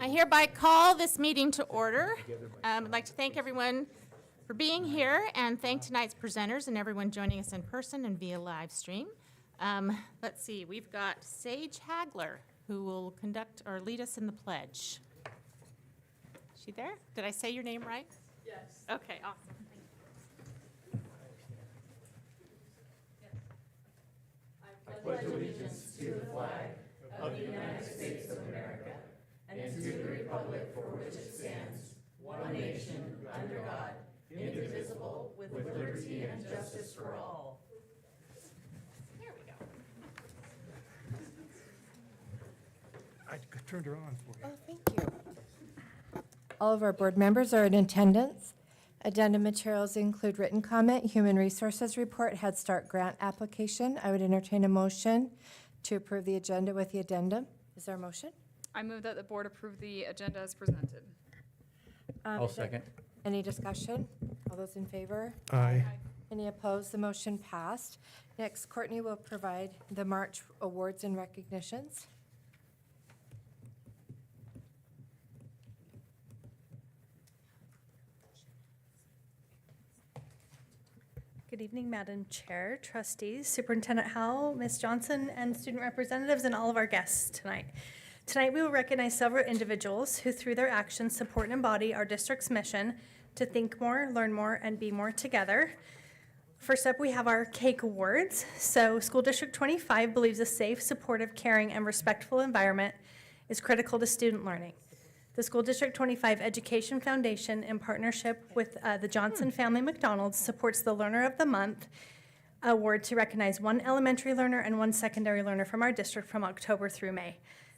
I hereby call this meeting to order. I'd like to thank everyone for being here and thank tonight's presenters and everyone joining us in person and via live stream. Let's see, we've got Sage Hagler, who will conduct or lead us in the pledge. Is she there? Did I say your name right? Yes. Okay, awesome. I pledge allegiance to the flag of the United States of America and to the republic for which it stands, one nation, under God, indivisible, with liberty and justice for all. There we go. I turned her on for you. Oh, thank you. All of our board members are in attendance. Addendum materials include written comment, human resources report, Head Start grant application. I would entertain a motion to approve the agenda with the addendum. Is there a motion? I move that the board approve the agenda as presented. I'll Is there second. Any discussion? All those in favor? Aye. Any opposed? The motion passed. Next, Courtney will provide the March awards and recognitions. Good evening, Madam Chair, trustees, Superintendent Howell, Ms. Johnson, and student representatives, and all of our guests tonight. Tonight, we will recognize several individuals who, through their actions, support and embody our district's mission to think more, learn more, and be more together. First up, we have our CAKE Awards. So, School District 25 believes a safe, supportive, caring, and respectful environment is critical to student learning. The School District 25 Education Foundation, in partnership with the Johnson Family McDonald's, supports the Learner of the Month award to recognize one elementary learner and one secondary learner from our district from October through May.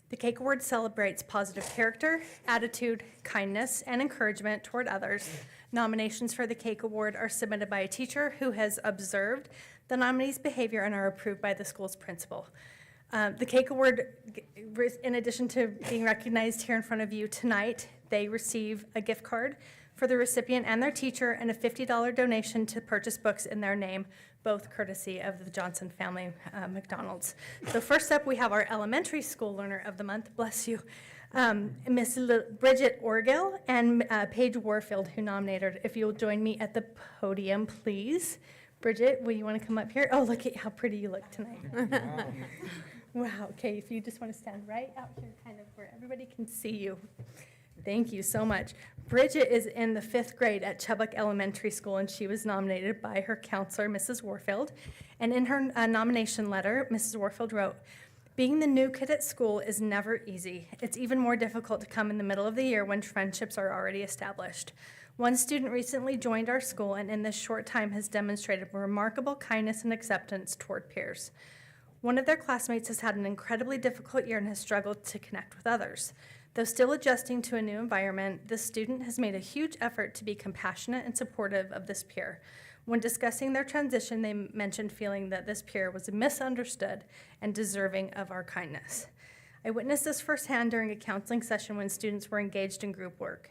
The CAKE Award celebrates positive character, attitude, kindness, and encouragement toward others. Nominations for the CAKE Award are submitted by a teacher who has observed the nominee's behavior and are approved by the school's principal. The CAKE Award, in addition to being recognized here in front of you tonight, they receive a gift card for the recipient and their teacher and a $50 donation to purchase books in their name, both courtesy of the Johnson Family McDonald's. So first up, we have our elementary school learner of the month, bless you, Miss Bridget Orgill and Paige Warfield, who nominated. If you'll join me at the podium, please. Bridget, will you want to come up here? Oh, look at how pretty you look tonight. Wow, okay, if you just want to stand right out here, kind of where everybody can see you. Thank you so much. Bridget is in the 5th grade at Chubbuck Elementary School, and she was nominated by her counselor, Mrs. Warfield. And in her nomination letter, Mrs. Warfield wrote, "Being the new kid at school is never easy. It's even more difficult to come in the middle of the year when friendships are already established. One student recently joined our school and in this short time has demonstrated remarkable kindness and acceptance toward peers. One of their classmates has had an incredibly difficult year and has struggled to connect with others. Though still adjusting to a new environment, this student has made a huge effort to be compassionate and supportive of this peer. When discussing their transition, they mentioned feeling that this peer was misunderstood and deserving of our kindness. I witnessed this firsthand during a counseling session when students were engaged in group work.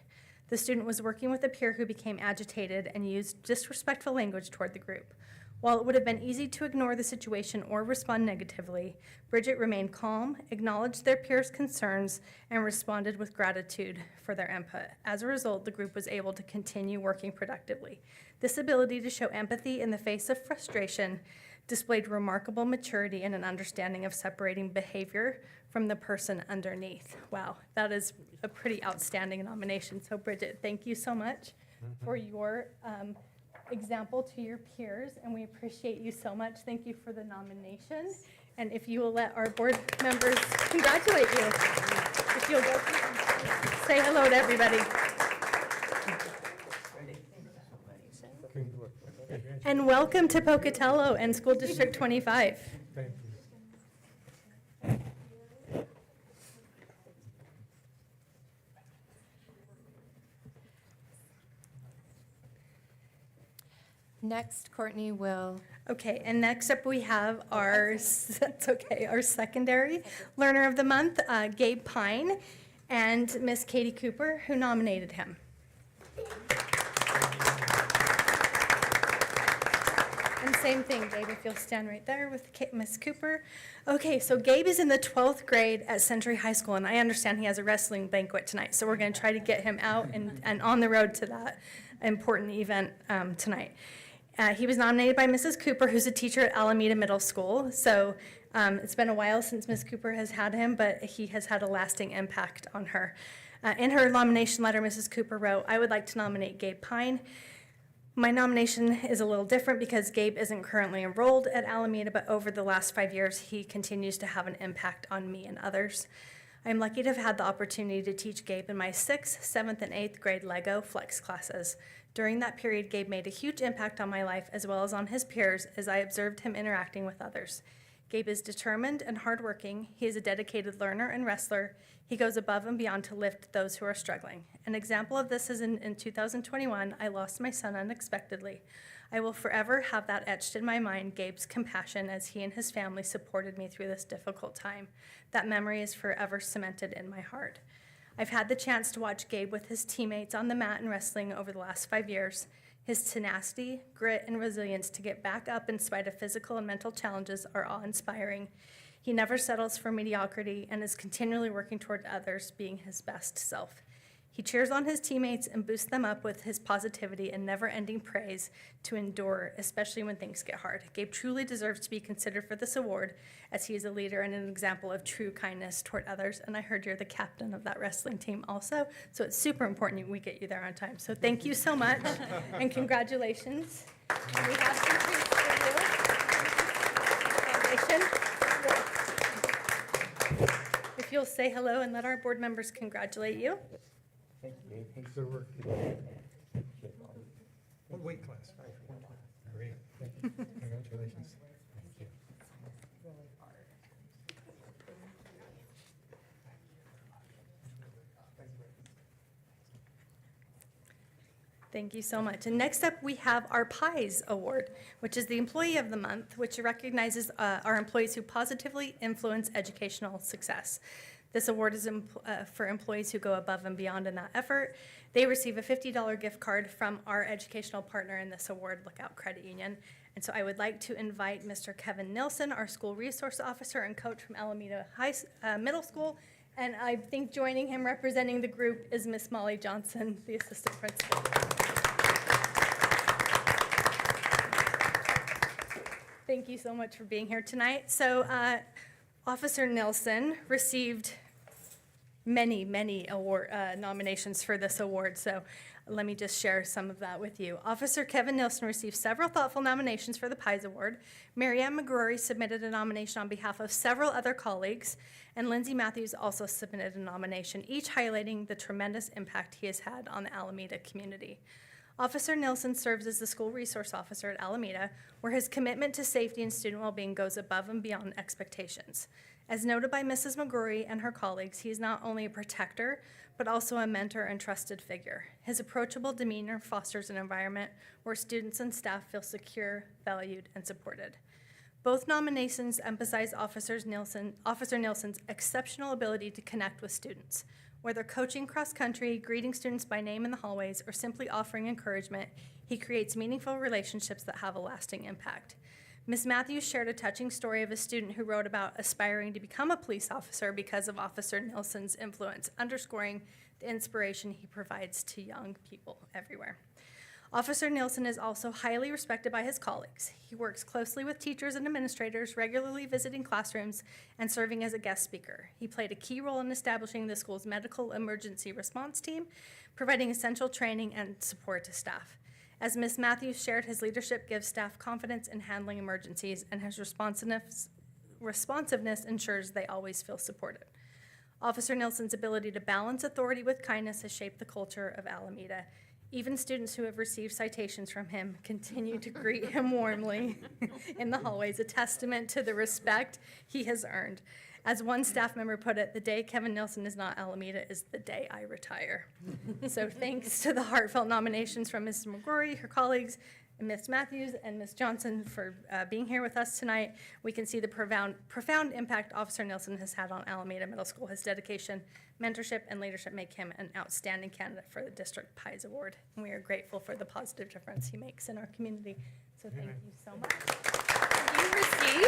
The student was working with a peer who became agitated and used disrespectful language toward the group. While it would have been easy to ignore the situation or respond negatively, Bridget remained calm, acknowledged their peers' concerns, and responded with gratitude for their input. As a result, the group was able to continue working productively. This ability to show empathy in the face of frustration displayed remarkable maturity and an understanding of separating behavior from the person underneath." Wow, that is a pretty outstanding nomination. So Bridget, thank you so much for your example to your peers, and we appreciate you so much. Thank you for the nomination. And if you will let our board members congratulate you. If you'll go say hello to everybody. And welcome to Pocatello and School District 25. Thank you. Next, Courtney will Okay, and next up we have our, that's okay, our secondary learner of the month, Gabe Pine, and Miss Katie Cooper, who nominated him. And Same thing, Gabe, if you'll stand right there with Miss Cooper. Okay, so Gabe is in the 12th grade at Century High School, and I understand he has a wrestling banquet tonight, so we're going to try to get him out and on the road to that important event tonight. He was nominated by Mrs. Cooper, who's a teacher at Alameda Middle School, so it's been a while since Ms. Cooper has had him, but he has had a lasting impact on her. In her nomination letter, Mrs. Cooper wrote, "I would like to nominate Gabe Pine. My nomination is a little different because Gabe isn't currently enrolled at Alameda, but over the last 5 years, he continues to have an impact on me and others. I'm lucky to have had the opportunity to teach Gabe in my 6th, 7th, and 8th grade Lego Flex classes. During that period, Gabe made a huge impact on my life as well as on his peers as I observed him interacting with others. Gabe is determined and hardworking. He is a dedicated learner and wrestler. He goes above and beyond to lift those who are struggling. An example of this is in 2021, I lost my son unexpectedly. I will forever have that etched in my mind, Gabe's compassion as he and his family supported me through this difficult time. That memory is forever cemented in my heart. I've had the chance to watch Gabe with his teammates on the mat in wrestling over the last 5 years. His tenacity, grit, and resilience to get back up in spite of physical and mental challenges are awe-inspiring. He never settles for mediocrity and is continually working toward others being his best self. He cheers on his teammates and boosts them up with his positivity and never-ending praise to endure, especially when things get hard. Gabe truly deserves to be considered for this award as he is a leader and an example of true kindness toward others. And I heard you're the captain of that wrestling team also, so it's super important we get you there on time. So thank you so much and congratulations. We have some treats for you. Foundation. If you'll say hello and let our board members congratulate you. Thank you, Gabe. Thanks for the work. What weight class? Great. Thank you. Congratulations. Thank you. Thank you so much. And next up, we have our PIES Award, which is the Employee of the Month, which recognizes our employees who positively influence educational success. This award is for employees who go above and beyond in that effort. They receive a $50 gift card from our educational partner in this award, Lookout Credit Union. And so I would like to invite Mr. Kevin Nilsson, our school resource officer and coach from Alameda Middle School. And I think joining him representing the group is Miss Molly Johnson, the assistant principal. Thank you so much for being here tonight. So Officer Nilsson received many award nominations for this award, so let me just share some of that with you. Officer Kevin Nilsson received several thoughtful nominations for the PIES Award. Marianne McGrory submitted a nomination on behalf of several other colleagues, and Lindsay Matthews also submitted a nomination, each highlighting the tremendous impact he has had on the Alameda community. Officer Nilsson serves as the school resource officer at Alameda, where his commitment to safety and student well-being goes above and beyond expectations. As noted by Mrs. McGrory and her colleagues, he is not only a protector, but also a mentor and trusted figure. His approachable demeanor fosters an environment where students and staff feel secure, valued, and supported. Both nominations emphasize Officer Nilsson's exceptional ability to connect with students. Whether coaching cross-country, greeting students by name in the hallways, or simply offering encouragement, he creates meaningful relationships that have a lasting impact. Ms. Matthews shared a touching story of a student who wrote about aspiring to become a police officer because of Officer Nilsson's influence, underscoring the inspiration he provides to young people everywhere. Officer Nilsson is also highly respected by his colleagues. He works closely with teachers and administrators, regularly visiting classrooms and serving as a guest speaker. He played a key role in establishing the school's medical emergency response team, providing essential training and support to staff. As Ms. Matthews shared, his leadership gives staff confidence in handling emergencies, and his responsiveness ensures they always feel supported. Officer Nilsson's ability to balance authority with kindness has shaped the culture of Alameda. Even students who have received citations from him continue to greet him warmly in the hallways, a testament to the respect he has earned. As one staff member put it, the day Kevin Nilsson is not Alameda is the day I retire. So thanks to the heartfelt nominations from Mrs. McGrory, her colleagues, and Ms. Matthews and Ms. Johnson for being here with us tonight. We can see the profound impact Officer Nilsson has had on Alameda Middle School. His dedication, mentorship, and leadership make him an outstanding candidate for the District Pies Award. And we are grateful for the positive difference he makes in our community. So thank you so much. Do you receive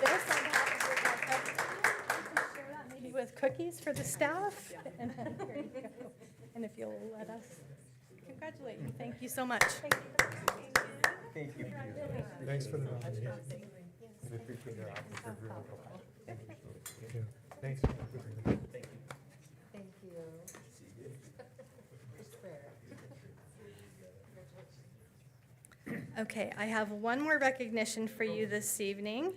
this on behalf of your president? You can share that maybe with cookies for the staff. And then here you go. And if you'll let us congratulate you. Thank you so much. Thank you. Thanks for the nomination. We appreciate your office for real professional. Thank you. Thanks. Thank you. Okay, I have one more recognition for you this evening.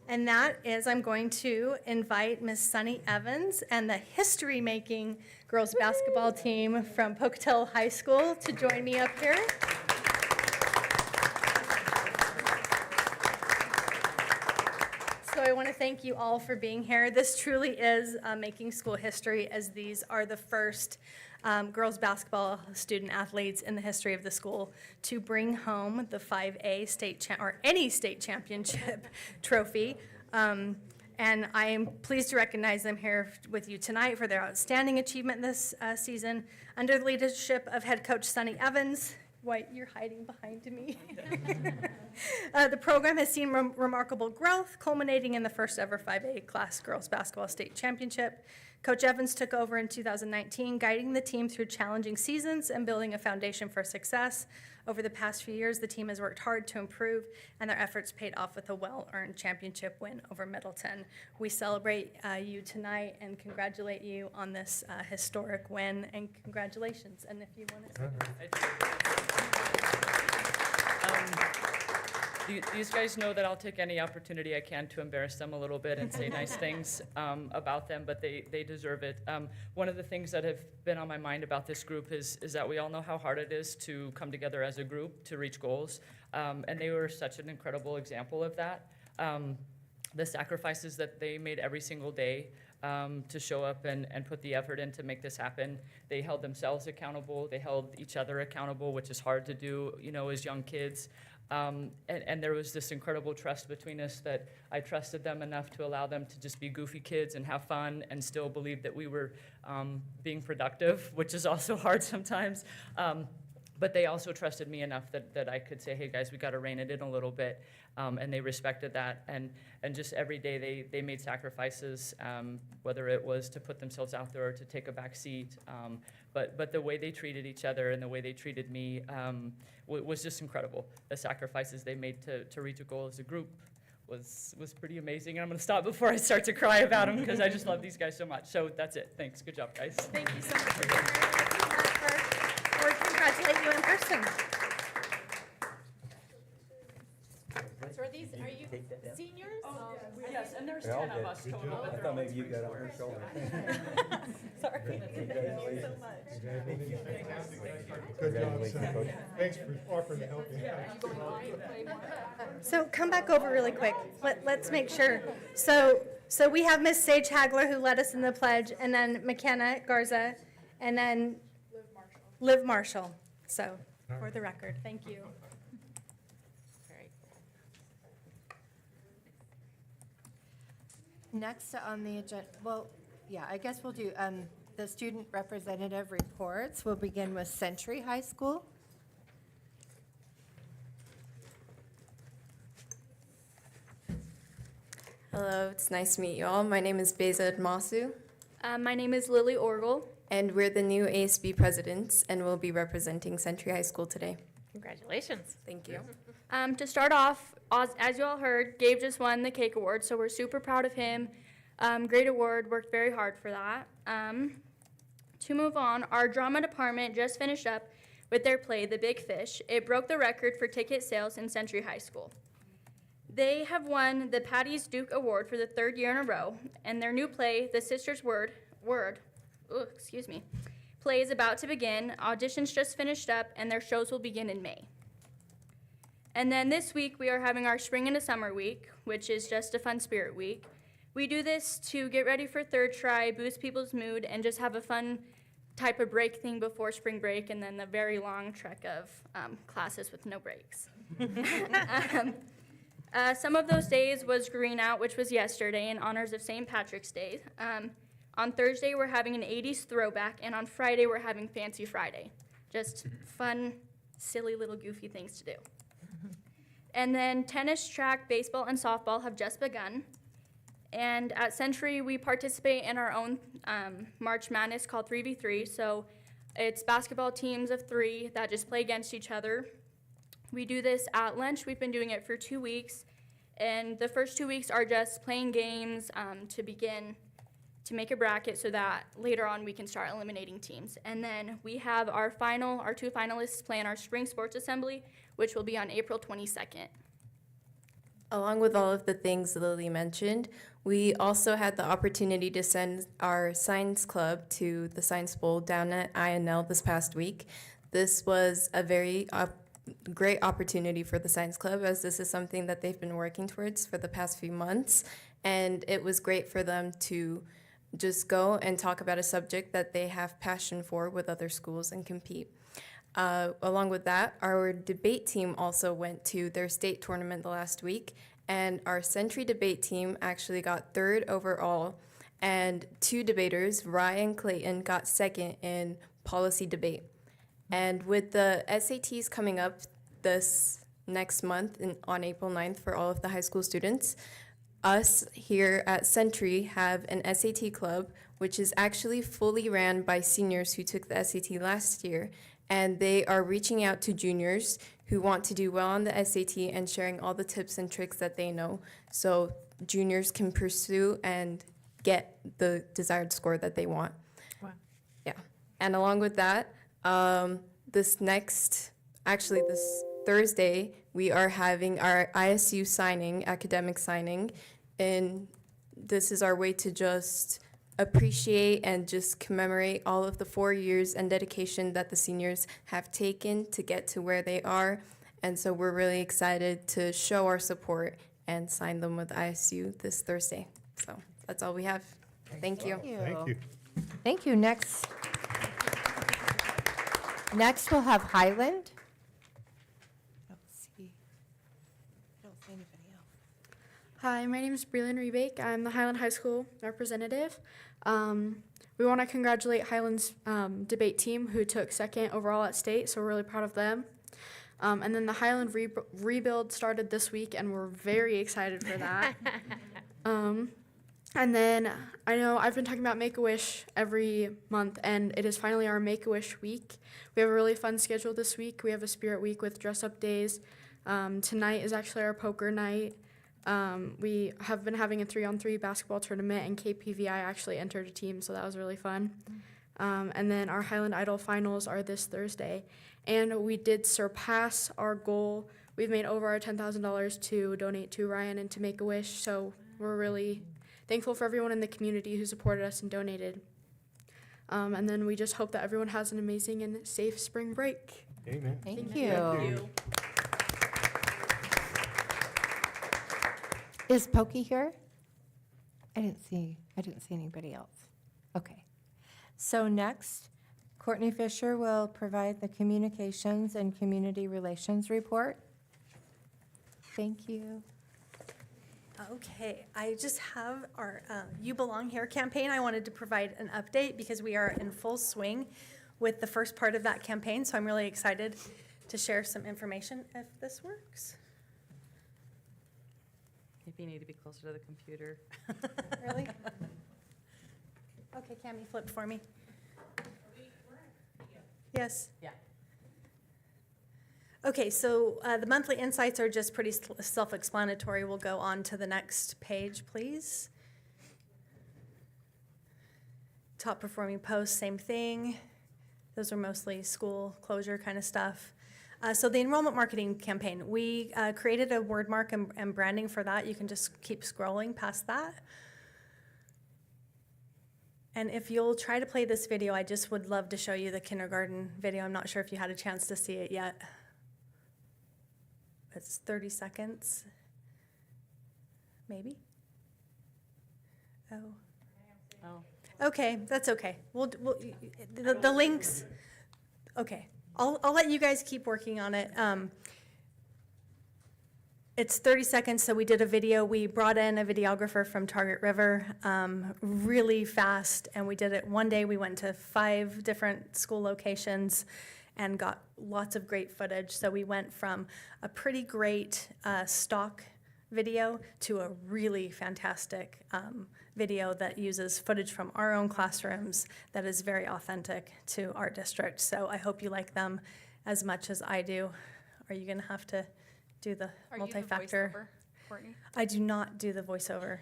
And that is, I'm going to invite Miss Sunny Evans and the history-making girls basketball team from Pocatello High School to join me up here. So I want to thank you all for being here. This truly is making school history, as these are the first girls basketball student athletes in the history of the school to bring home the 5A state or any state championship trophy. And I am pleased to recognize them here with you tonight for their outstanding achievement this season. Under the leadership of head coach Sunny Evans, what you're hiding behind me. The program has seen remarkable growth, culminating in the first ever 5A class girls basketball state championship. Coach Evans took over in 2019, guiding the team through challenging seasons and building a foundation for success. Over the past few years, the team has worked hard to improve, and their efforts paid off with a well-earned championship win over Middleton. We celebrate you tonight and congratulate you on this historic win, and congratulations. And if you want to These guys know that I'll take any opportunity I can to embarrass them a little bit and say nice things about them, but they deserve it. One of the things that have been on my mind about this group is that we all know how hard it is to come together as a group to reach goals, and they were such an incredible example of that. The sacrifices that they made every single day to show up and put the effort in to make this happen. They held themselves accountable. They held each other accountable, which is hard to do, as young kids. And there was this incredible trust between us that I trusted them enough to allow them to just be goofy kids and have fun and still believe that we were being productive, which is also hard sometimes. But they also trusted me enough that I could say, hey guys, we got to rein it in a little bit. And they respected that. And just every day they made sacrifices, whether it was to put themselves out there or to take a back seat. But the way they treated each other and the way they treated me was just incredible. The sacrifices they made to reach a goal as a group was pretty amazing. And I'm going to stop before I start to cry about them because I just love these guys so much. So that's it. Thanks. Good job, guys. Thank you so much for being here. Or congratulate you in person. So are you seniors? Yes, and there's They all 10 of did. us Good total, job. but I they're thought all maybe you got it on your shoulder. Sorry. Congratulations. Good job, Congratulations, Sam. Coach. Thanks for offering to help you. So come back over really quick. Let's make sure. So we have Miss Sage Hagler, who led us in the pledge, and then McKenna Garza, and then Liv Marshall. So for the record, thank you. Very cool. Next on the agenda, I guess we'll do the student representative reports. We'll begin with Century High School. Hello, it's nice to meet you all. My name is Beza Masu, My name is Lily Orgel. and we're the new ASB presidents, and we'll be representing Century High School today. Congratulations. Thank you. To start off, as you all heard, Gabe just won the cake award, so we're super proud of him. Great award, worked very hard for that. To move on, our drama department just finished up with their play, The Big Fish. It broke the record for ticket sales in Century High School. They have won the Patty's Duke Award for the third year in a row, and their new play, The Sisters play is about to begin. Auditions just finished up, and their shows will begin in May. And then this week, we are having our Spring into Summer Week, which is just a fun spirit week. We do this to get ready for third try, boost people's mood, and just have a fun type of break thing before spring break, and then the very long trek of classes with no breaks. Some of those days was Green Out, which was yesterday in honors of St. Patrick's Day. On Thursday, we're having an 80s throwback, and on Friday, we're having Fancy Friday. Just fun, silly little goofy things to do. And then tennis, track, baseball, and softball have just begun. And at Century, we participate in our own March Madness called 3v3. So it's basketball teams of 3 that just play against each other. We do this at lunch. We've been doing it for 2 weeks. And the first 2 weeks are just playing games to begin to make a bracket so that later on we can start eliminating teams. And then we have our 2 finalists play in our spring sports assembly, which will be on April 22nd. Along with all of the things Lily mentioned, we also had the opportunity to send our science club to the Science Bowl down at INL this past week. This was a very great opportunity for the science club, as this is something that they've been working towards for the past few months, and it was great for them to just go and talk about a subject that they have passion for with other schools and compete. Along with that, our debate team also went to their state tournament the last week, and our Century debate team actually got 3rd overall, and 2 debaters, Ryan and Clayton, got 2nd in policy debate. And with the SATs coming up this next month on April 9th for all of the high school students, us here at Century have an SAT club, which is actually fully ran by seniors who took the SAT last year. And they are reaching out to juniors who want to do well on the SAT and sharing all the tips and tricks that they know, so juniors can pursue and get the desired score that they want. Wow. Yeah. And along with that, this Thursday, we are having our ISU signing, academic signing, and this is our way to just appreciate and just commemorate all of the 4 years and dedication that the seniors have taken to get to where they are. And so we're really excited to show our support and sign them with ISU this Thursday. So that's all we have. Thank you. Thank you. Thank you. Next we'll have Highland. I don't see anybody else. Hi, my name is Breland Rebake. I'm the Highland High School representative. We want to congratulate Highland's debate team who took 2nd overall at state, so we're really proud of them. And then the Highland rebuild started this week, and we're very excited for that. And then I know I've been talking about Make-A-Wish every month, and it is finally our Make-A-Wish week. We have a really fun schedule this week. We have a spirit week with dress-up days. Tonight is actually our poker night. We have been having a 3-on-3 basketball tournament, and KPVI actually entered a team, so that was really fun. And then our Highland Idol finals are this Thursday. And we did surpass our goal. We've made over our $10,000 to donate to Ryan and to Make-A-Wish, so we're really thankful for everyone in the community who supported us and donated. And then we just hope that everyone has an amazing and safe spring break. Amen. Thank you. Thank you. Is Pokey here? I didn't see anybody else. Okay. So next, Courtney Fisher will provide the Communications and Community Relations report. Thank you. Okay, I just have our You Belong Here campaign. I wanted to provide an update because we are in full swing with the first part of that campaign, so I'm really excited to share some information if this works. If you need to be closer to the computer. Really? Okay, Cami, flip for me. Yes. Yeah. Okay, so the monthly insights are just pretty self-explanatory. We'll go on to the next page, please. Top performing posts, same thing. Those are mostly school closure kind of stuff. So the enrollment marketing campaign, we created a word mark and branding for that. You can just keep scrolling past that. And if you'll try to play this video, I just would love to show you the kindergarten video. I'm not sure if you had a chance to see it yet. It's 30 seconds. Maybe? Oh. Okay, that's okay. The links, okay. I'll let you guys keep working on it. It's 30 seconds, so we did a video. We brought in a videographer from Target River really fast, and we did it one day. We went to 5 different school locations and got lots of great footage. So we went from a pretty great stock video to a really fantastic video that uses footage from our own classrooms that is very authentic to our district. So I hope you like them as much as I do. Are you gonna have to do the Are multi-factor? you the voiceover, Courtney? I do not do the voiceover.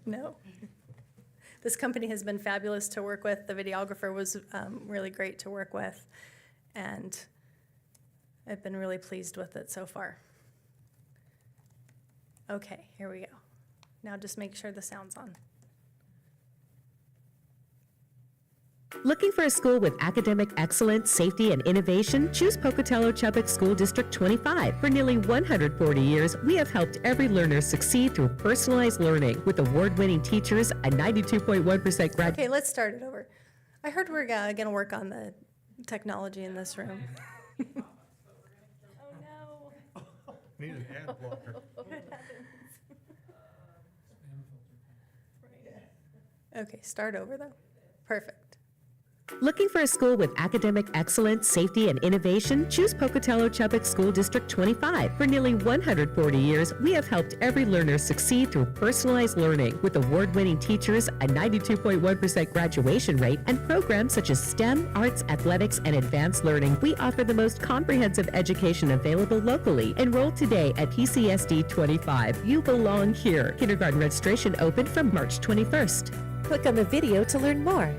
No. This company has been fabulous to work with. The videographer was really great to work with, and I've been really pleased with it so far. Okay, here we go. Now just make sure the sound's on. Looking for a school with academic excellence, safety, and innovation? Choose Pocatello-Chubbuck School District 25. For nearly 140 years, we have helped every learner succeed through personalized learning. With award-winning teachers, a 92.1% grad. Okay, let's start it over. I heard we're gonna work on the technology in this room. Oh, no. Need an ad blocker. Okay, start over though. Perfect. Looking for a school with academic excellence, safety, and innovation? Choose Pocatello-Chubbuck School District 25. For nearly 140 years, we have helped every learner succeed through personalized learning. With award-winning teachers, a 92.1% graduation rate, and programs such as STEM, arts, athletics, and advanced learning, we offer the most comprehensive education available locally. Enroll today at PCSD 25. You belong here. Kindergarten registration open from March 21st. Click on the video to learn more.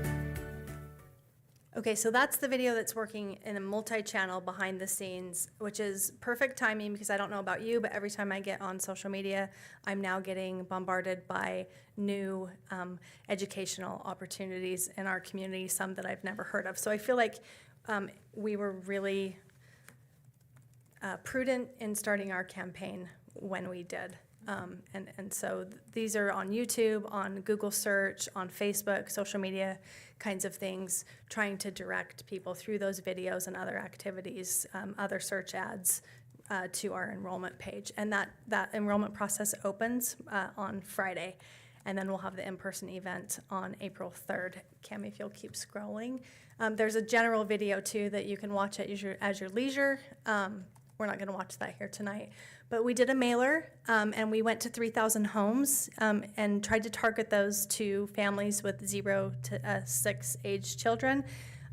Okay, so that's the video that's working in a multi-channel behind the scenes, which is perfect timing because I don't know about you, but every time I get on social media, I'm now getting bombarded by new educational opportunities in our community, some that I've never heard of. So I feel like we were really prudent in starting our campaign when we did. And so these are on YouTube, on Google search, on Facebook, social media kinds of things, trying to direct people through those videos and other activities, other search ads to our enrollment page. And that enrollment process opens on Friday. And then we'll have the in-person event on April 3rd. Cami, if you'll keep scrolling. There's a general video too that you can watch at your leisure. We're not gonna watch that here tonight. But we did a mailer, and we went to 3,000 homes and tried to target those to families with 0 to 6 age children.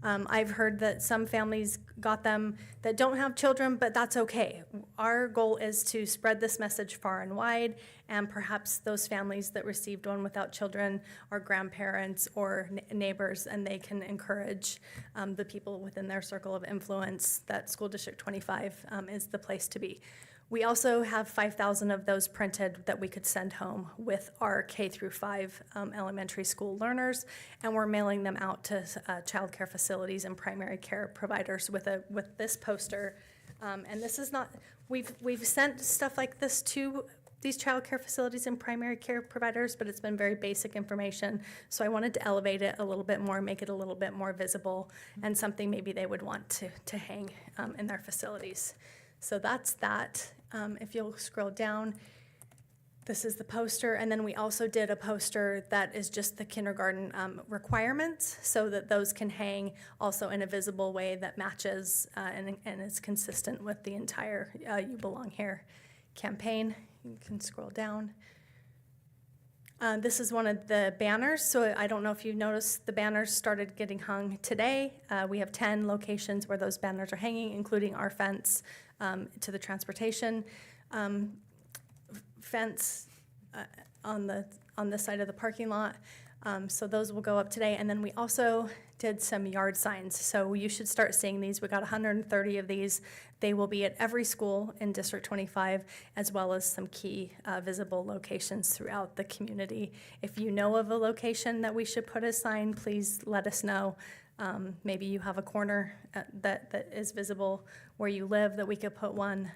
I've heard that some families got them that don't have children, but that's okay. Our goal is to spread this message far and wide, and perhaps those families that received one without children are grandparents or neighbors, and they can encourage the people within their circle of influence that School District 25 is the place to be. We also have 5,000 of those printed that we could send home with our K through 5 elementary school learners, and we're mailing them out to child care facilities and primary care providers with this poster. And this is not, we've sent stuff like this to these child care facilities and primary care providers, but it's been very basic information. So I wanted to elevate it a little bit more, make it a little bit more visible, and something maybe they would want to hang in their facilities. So that's that. If you'll scroll down, this is the poster, and then we also did a poster that is just the kindergarten requirements, so that those can hang also in a visible way that matches and is consistent with the entire You Belong Here campaign. You can scroll down. This is one of the banners, so I don't know if you noticed, the banners started getting hung today. We have 10 locations where those banners are hanging, including our fence to the transportation fence on this side of the parking lot. So those will go up today. And then we also did some yard signs. So you should start seeing these. We got 130 of these. They will be at every school in District 25, as well as some key visible locations throughout the community. If you know of a location that we should put a sign, please let us know. Maybe you have a corner that is visible where you live that we could put one,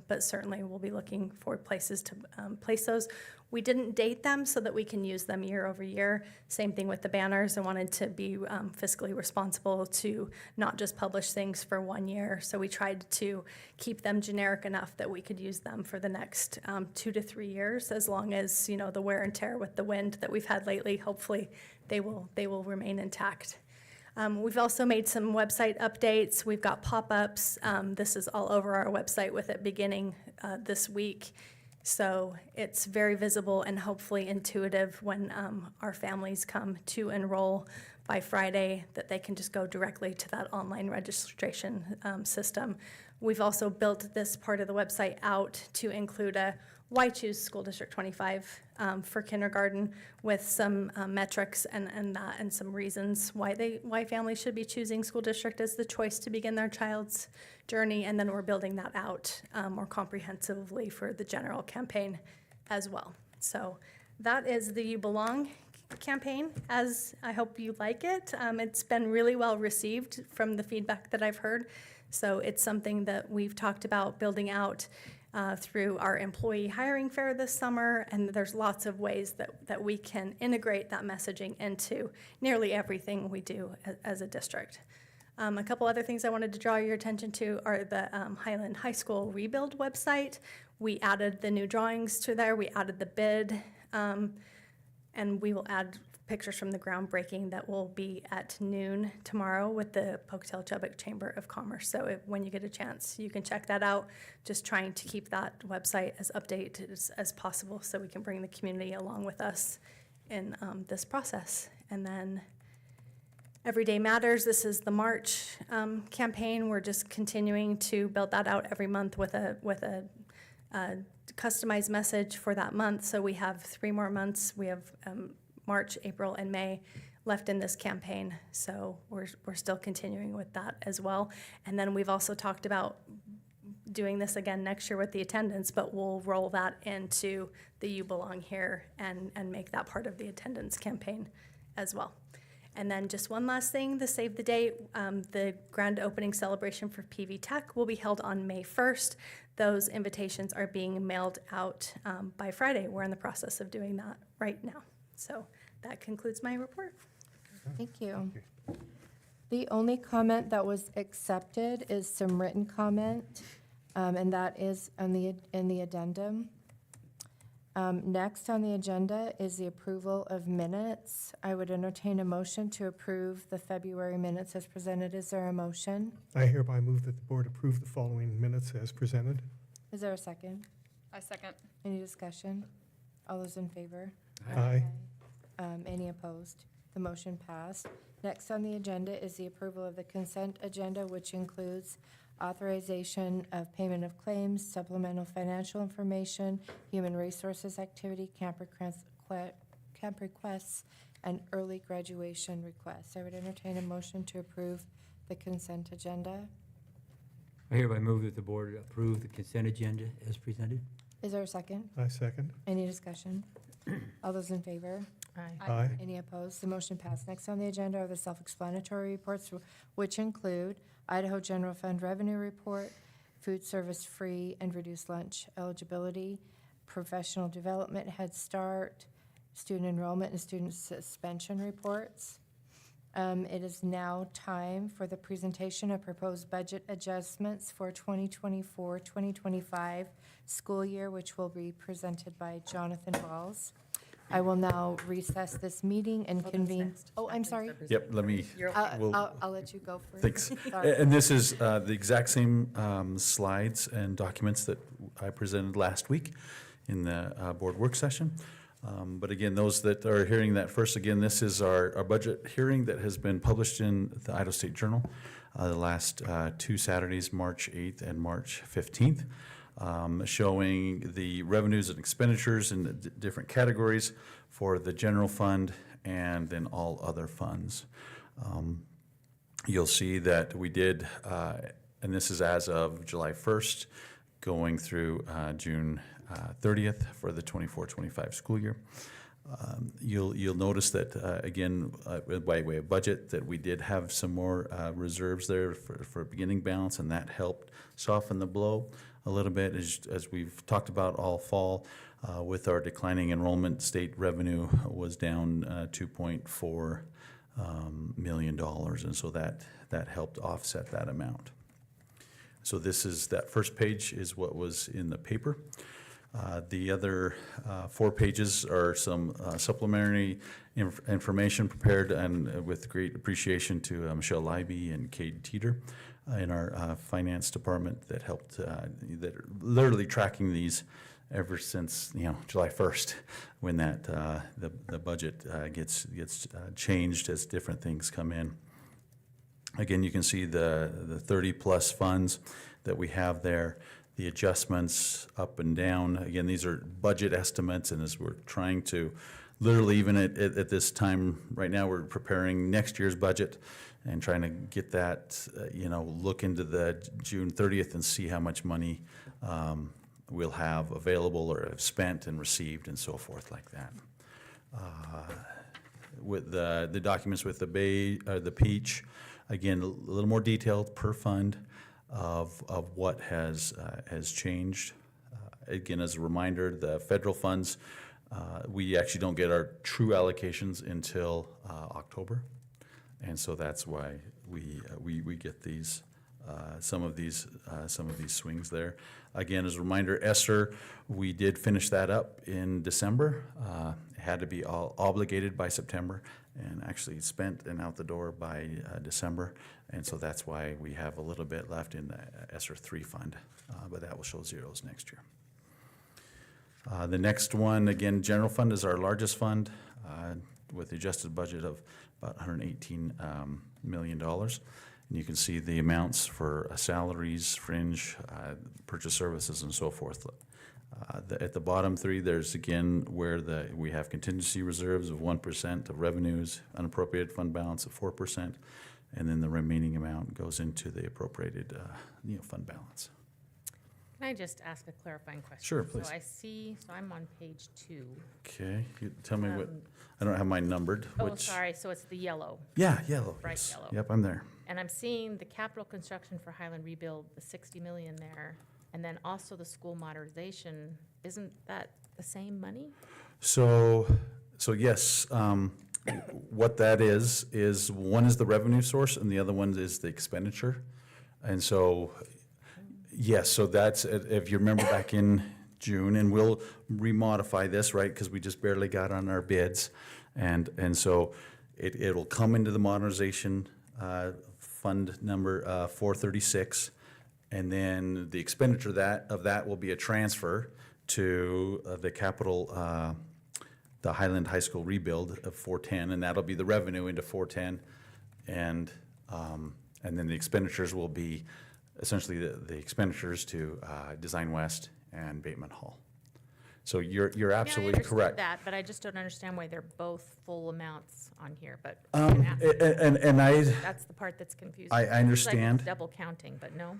but certainly we'll be looking for places to place those. We didn't date them so that we can use them year over year. Same thing with the banners. I wanted to be fiscally responsible to not just publish things for 1 year. So we tried to keep them generic enough that we could use them for the next 2 to 3 years, as long as, you know, the wear and tear with the wind that we've had lately, hopefully they will remain intact. We've also made some website updates. We've got pop-ups. This is all over our website with it beginning this week. So it's very visible and hopefully intuitive when our families come to enroll by Friday, that they can just go directly to that online registration system. We've also built this part of the website out to include a why choose School District 25 for kindergarten, with some metrics and some reasons why families should be choosing school district as the choice to begin their child's journey. And then we're building that out more comprehensively for the general campaign as well. So that is the You Belong campaign, as I hope you like it. It's been really well received from the feedback that I've heard. So it's something that we've talked about building out through our employee hiring fair this summer, and there's lots of ways that we can integrate that messaging into nearly everything we do as a district. A couple other things I wanted to draw your attention to are the Highland High School Rebuild website. We added the new drawings to there, we added the bid, and we will add pictures from the groundbreaking that will be at noon tomorrow with the Pocatello-Chubbuck Chamber of Commerce. So when you get a chance, you can check that out. Just trying to keep that website as updated as possible so we can bring the community along with us in this process. And then Everyday Matters, this is the March campaign. We're just continuing to build that out every month with a customized message for that month. So we have 3 more months. We have March, April, and May left in this campaign. So we're still continuing with that as well. And then we've also talked about doing this again next year with the attendance, but we'll roll that into the You Belong Here and make that part of the attendance campaign as well. And then just one last thing, the Save the Date, the grand opening celebration for PV Tech will be held on May 1st. Those invitations are being mailed out by Friday. We're in the process of doing that right now. So that concludes my report. Thank you. The only comment that was accepted is some written comment, and that is in the addendum. Next on the agenda is the approval of minutes. I would entertain a motion to approve the February minutes as presented. Is there a motion? I hereby move that the board approve the following minutes as presented. Is there a second? I second. Any discussion? All those in favor? Aye. Any opposed? The motion passed. Next on the agenda is the approval of the consent agenda, which includes authorization of payment of claims, supplemental financial information, human resources activity, camp requests, and early graduation requests. I would entertain a motion to approve the consent agenda. I hereby move that the board approve the consent agenda as presented. Is there a second? I second. Any discussion? All those in favor? Aye. Any opposed? The motion passed. Next on the agenda are the self-explanatory reports, which include Idaho General Fund Revenue Report, food service free and reduced lunch eligibility, professional development Head Start, student enrollment and student suspension reports. It is now time for the presentation of proposed budget adjustments for 2024-2025 school year, which will be presented by Jonathan Balls. I will now recess this meeting and convene. Oh, I'm sorry. Yep, let me, I'll let you go first. thanks. Sorry. And this is the exact same slides and documents that I presented last week in the board work session. But again, those that are hearing that first, again, this is our budget hearing that has been published in the Idaho State Journal the last 2 Saturdays, March 8th and March 15th, showing the revenues and expenditures in the different categories for the general fund and then all other funds. You'll see that we did, and this is as of July 1st, going through June 30th for the 24-25 school year. You'll notice that, again, by way of budget, that we did have some more reserves there for beginning balance, and that helped soften the blow a little bit. As we've talked about all fall, with our declining enrollment, state revenue was down $2.4 million, and so that helped offset that amount. So that first page is what was in the paper. The other 4 pages are some supplementary information prepared, and with great appreciation to Michelle Leiby and Cade Teeter in our finance department that helped, that are literally tracking these ever since July 1st, when that the budget gets changed as different things come in. Again, you can see the 30-plus funds that we have there. The adjustments up and down. Again, these are budget estimates, and as we're trying to, literally even at this time right now, we're preparing next year's budget and trying to get that, look into the June 30th and see how much money we'll have available or have spent and received and so forth like that. With the documents with the Peach, again, a little more detailed per fund of what has changed. Again, as a reminder, the federal funds, we actually don't get our true allocations until October, and so that's why we get these some of these swings there. Again, as a reminder, ESSER, we did finish that up in December. It had to be all obligated by September, and actually spent and out the door by December. And so that's why we have a little bit left in the ESSER 3 fund, but that will show zeros next year. The next one, again, general fund is our largest fund with the adjusted budget of about $118 million. And you can see the amounts for salaries, fringe, purchase services, and so forth. At the bottom 3, there's again where we have contingency reserves of 1% of revenues, unappropriated fund balance of 4%, and then the remaining amount goes into the appropriated fund balance. Can I just ask a clarifying question? Sure, please. So I'm on page 2. Okay, you tell me what, I don't have mine numbered. Oh, sorry, so it's the yellow. Yeah, yellow. Bright yes. yellow. Yep, I'm there. And I'm seeing the capital construction for Highland Rebuild, the 60 million there, and then also the school modernization. Isn't that the same money? So yes, what that is one is the revenue source and the other one is the expenditure. And so, yes, so that's, if you remember back in June, and we'll remodify this, right, because we just barely got on our bids. And so it'll come into the modernization fund number 436, and then the expenditure of that will be a transfer to the capital, the Highland High School rebuild of 410, and that'll be the revenue into 410, and then the expenditures will be essentially the expenditures to Design West and Bateman Hall. So you're absolutely correct. That, but I just don't understand why they're both full amounts on here. But that's the part that's confusing. I understand. It's like double counting, but no.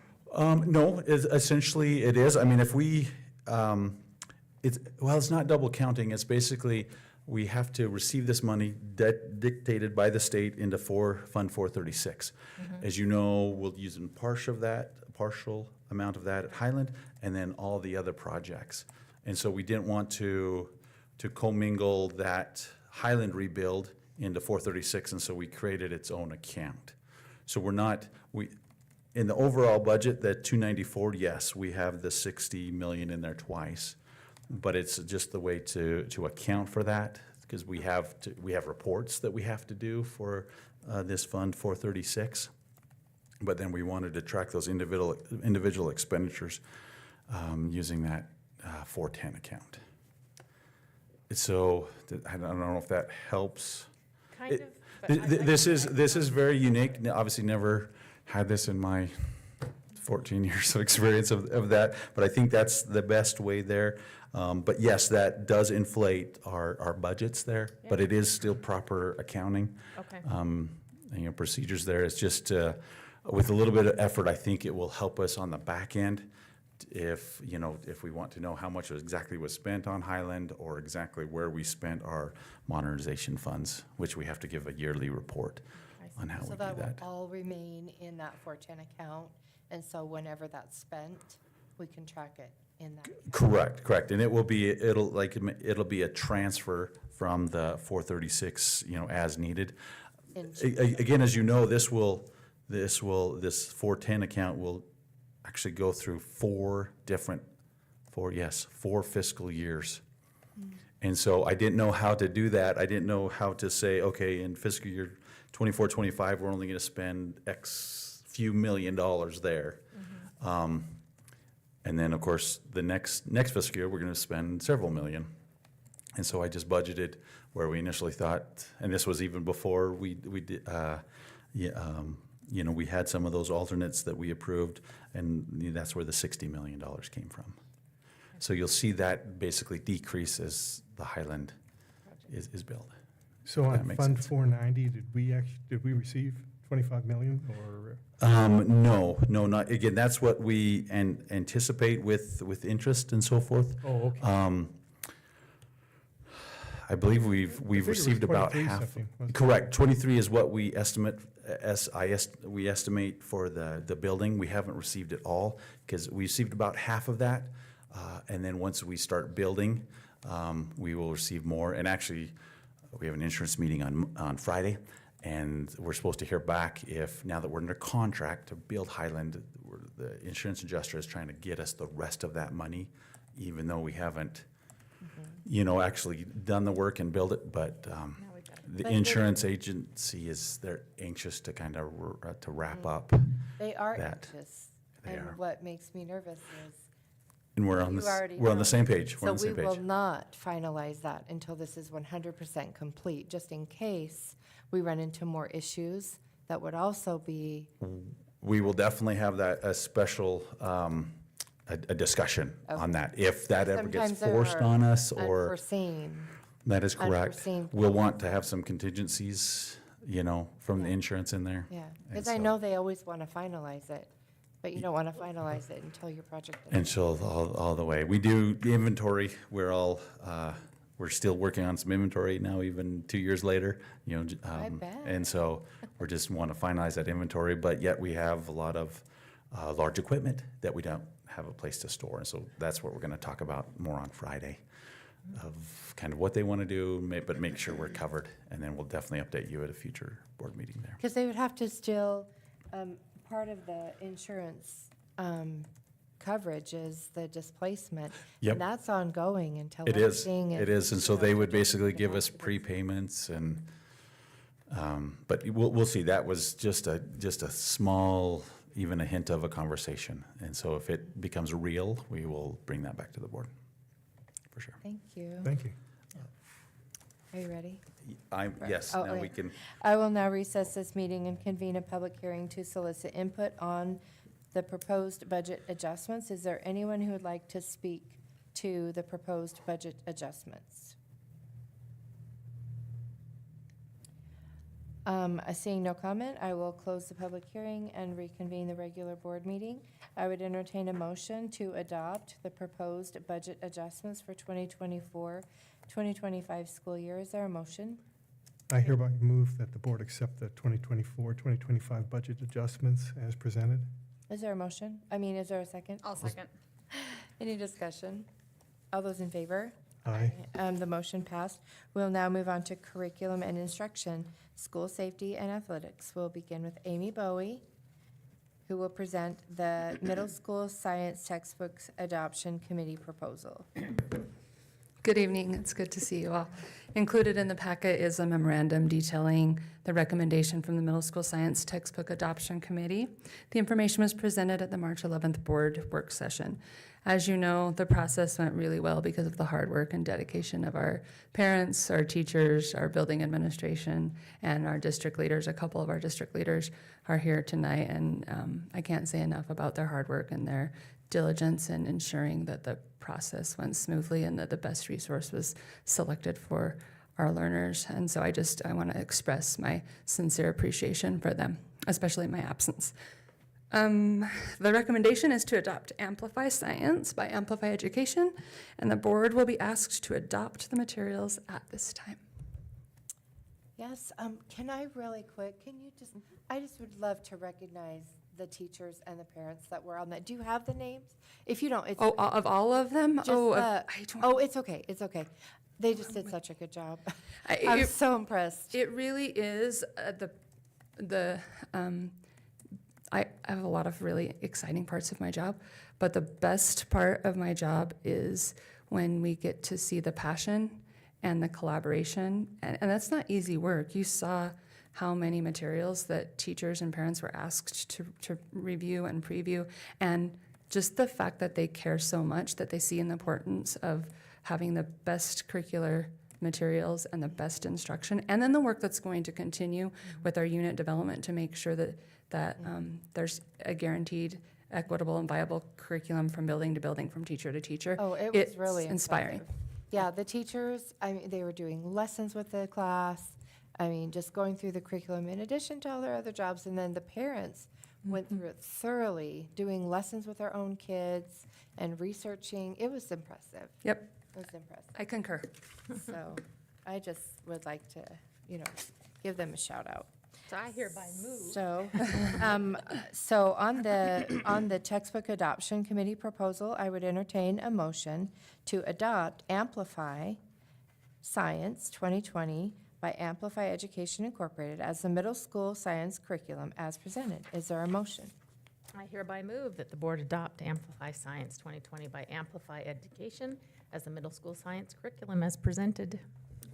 No, essentially it is. I mean, if we, it's not double counting. It's basically we have to receive this money dictated by the state into Fund 436. Mm-hmm. As you know, we'll use a partial amount of that at Highland, and then all the other projects. And so we didn't want to commingle that Highland rebuild into 436, and so we created its own account. So in the overall budget, that 294, yes, we have the 60 million in there twice, but it's just the way to account for that, because we have reports that we have to do for this fund 436, but then we wanted to track those individual expenditures using that 410 account. So I don't know if that helps. Kind of. This is very unique. Obviously, never had this in my 14 years of experience of that, but I think that's the best way there. But yes, that does inflate our budgets there, yeah. But it is still proper accounting. Okay. Procedures there. It's just with a little bit of effort, I think it will help us on the back end if, you know, if we want to know how much exactly was spent on Highland or exactly where we spent our modernization funds, which we have to give a yearly report on how we do So that that. will all remain in that 410 account, and so whenever that's spent, we can track it in that. Correct. And it'll be a transfer from the 436, you know, as needed. Again, as you know, this 410 account will actually go through four fiscal years. And so I didn't know how to do that. I didn't know how to say, okay, in fiscal year 24, 25, we're only going to spend X few $1 million there. And then, of course, the next fiscal year, we're going to spend several million. And so I just budgeted where we initially thought, and this was even before we did, you know, we had some of those alternates that we approved, and that's where the $60 million came from. So you'll see that basically decrease as the Highland is built. So That on makes Fund sense. 490, did we receive 25 million or? No, not, again, that's what we anticipate with interest and so forth. Oh, okay. I believe we've figured it was received about 23 half. something, wasn't it? Correct, 23 is what we estimate, we estimate for the building. We haven't received it all, because we received about half of that. And then once we start building, we will receive more. And actually, we have an insurance meeting on Friday, and we're supposed to hear back if, now that we're under contract to build Highland, the insurance adjuster is trying to get us the rest of that money, even though we haven't, you know, actually done the work and build it, but the But insurance agency they're anxious to kind of to wrap up. They are that. anxious. They And are. what makes me nervous is And we're on you this, already we're on the have- same page, we're on the So same we will page. not finalize that until this is 100% complete, just in case we run into more issues. That would also be, We will definitely have a special, a discussion on that. If that ever gets Sometimes there forced are on us, or, unforeseen. that is correct. unforeseen We'll want to have some contingencies, you know, from the insurance in there. Yeah, And because I so- know they always want to finalize it, but you don't want to finalize it until your project. is And so all the way. We do the inventory, we're still working on some inventory now, even 2 years later, you know. I bet. And so we just want to finalize that inventory, but yet we have a lot of large equipment that we don't have a place to store. And so that's what we're going to talk about more on Friday, of kind of what they want to do, but make sure we're covered. And then we'll definitely update you at a future board meeting there. Because they would have to still, part of the insurance coverage is the displacement. Yep. And that's ongoing until It is, everything is. it is, and so you know, they would just basically the give us documents. prepayments and, but we'll see, that was just a small, even a hint of a conversation. And so if it becomes real, we will bring that back to the board, for sure. Thank you. Thank you. Are you ready? Yes, Oh, now okay. we can, I will now recess this meeting and convene a public hearing to solicit input on the proposed budget adjustments. Is there anyone who would like to speak to the proposed budget adjustments? Seeing no comment, I will close the public hearing and reconvene the regular board meeting. I would entertain a motion to adopt the proposed budget adjustments for 2024-2025 school year. Is there a motion? I hereby move that the board accept the 2024-2025 budget adjustments as presented. Is there a motion? Is there a second? I'll second. Any discussion? All those in favor? Aye. The motion passed. We'll now move on to curriculum and instruction, school safety and athletics. We'll begin with Amy Bowie, who will present the middle school science textbooks adoption committee proposal. Good evening. It's good to see you all. Included in the packet is a memorandum detailing the recommendation from the Middle School Science Textbook Adoption Committee. The information was presented at the March 11th board work session. As you know, the process went really well because of the hard work and dedication of our parents, our teachers, our building administration, and our district leaders. A couple of our district leaders are here tonight, and I can't say enough about their hard work and their diligence in ensuring that the process went smoothly and that the best resource was selected for our learners. And so I want to express my sincere appreciation for them, especially in my absence. The recommendation is to adopt Amplify Science by Amplify Education, and the board will be asked to adopt the materials at this time. Yes, can I really quick, I just would love to recognize the teachers and the parents that were on that. Do you have the names? If you don't, it's. Oh, of all of them? Just Oh, the- I don't. Oh, it's okay, it's okay. They just did such a good job. I- I'm it- so impressed. It really is I have a lot of really exciting parts of my job, but the best part of my job is when we get to see the passion and the collaboration, and that's not easy work. You saw how many materials that teachers and parents were asked to review and preview, and just the fact that they care so much, that they see an importance of having the best curricular materials and the best instruction, and then the work that's going to continue with our unit development to make sure that there's a guaranteed, equitable, and viable curriculum from building to building, from teacher to teacher. Oh, it It's was really inspiring. impressive. Yeah, the teachers, I mean, they were doing lessons with the class. I mean, just going through the curriculum in addition to all their other jobs. And then the parents went through it thoroughly, doing lessons with their own kids and researching. It was impressive. Yep, It was impressive. I concur. So I just would like to, give them a shout out. So I hereby move. So on the textbook adoption committee proposal, I would entertain a motion to adopt Amplify Science 2020 by Amplify Education Incorporated as the middle school science curriculum as presented. Is there a motion? I hereby move that the board adopt Amplify Science 2020 by Amplify Education as the middle school science curriculum as presented.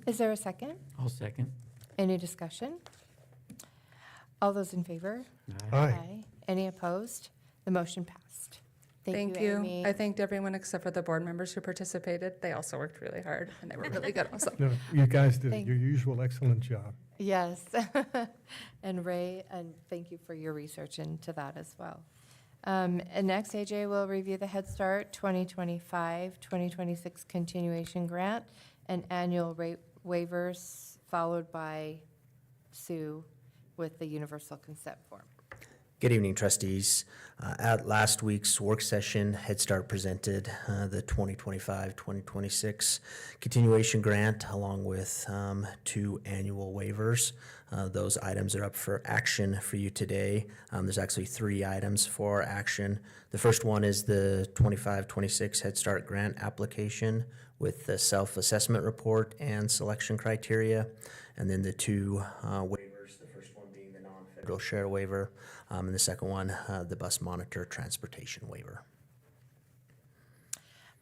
Is there a second? I'll second. Any discussion? All those in favor? Aye. Any opposed? The motion passed. Thank you. Amy. I thanked everyone except for the board members who participated. They also worked really hard, and they were really good also. No, you guys did Thank- your usual excellent job. Yes. And Ray, and thank you for your research into that as well. And next, AJ will review the Head Start 2025-2026 continuation grant and annual rate waivers, followed by Sue with the universal consent form. Good evening, trustees. At last week's work session, Head Start presented the 2025-2026 continuation grant along with 2 annual waivers. Those items are up for action for you today. There's actually 3 items for action. The first one is the 25-26 Head Start grant application with the self-assessment report and selection criteria. And then the 2 waivers, the first one being the non-federal share waiver, and the second one, the bus monitor transportation waiver.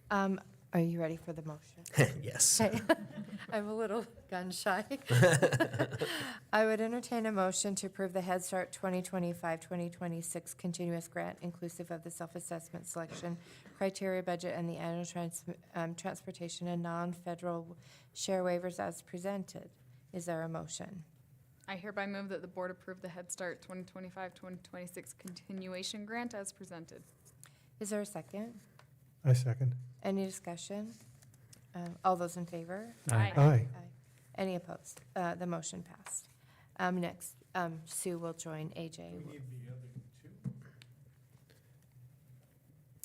Are you ready for the motion? Yes. I'm a little gun shy. I would entertain a motion to approve the Head Start 2025-2026 continuous grant inclusive of the self-assessment selection criteria budget and the annual transportation and non-federal share waivers as presented. Is there a motion? I hereby move that the board approve the Head Start 2025-2026 continuation grant as presented. Is there a second? I second. Any discussion? All those in favor? Aye. Aye. Any opposed? The motion passed. Next, Sue will join AJ.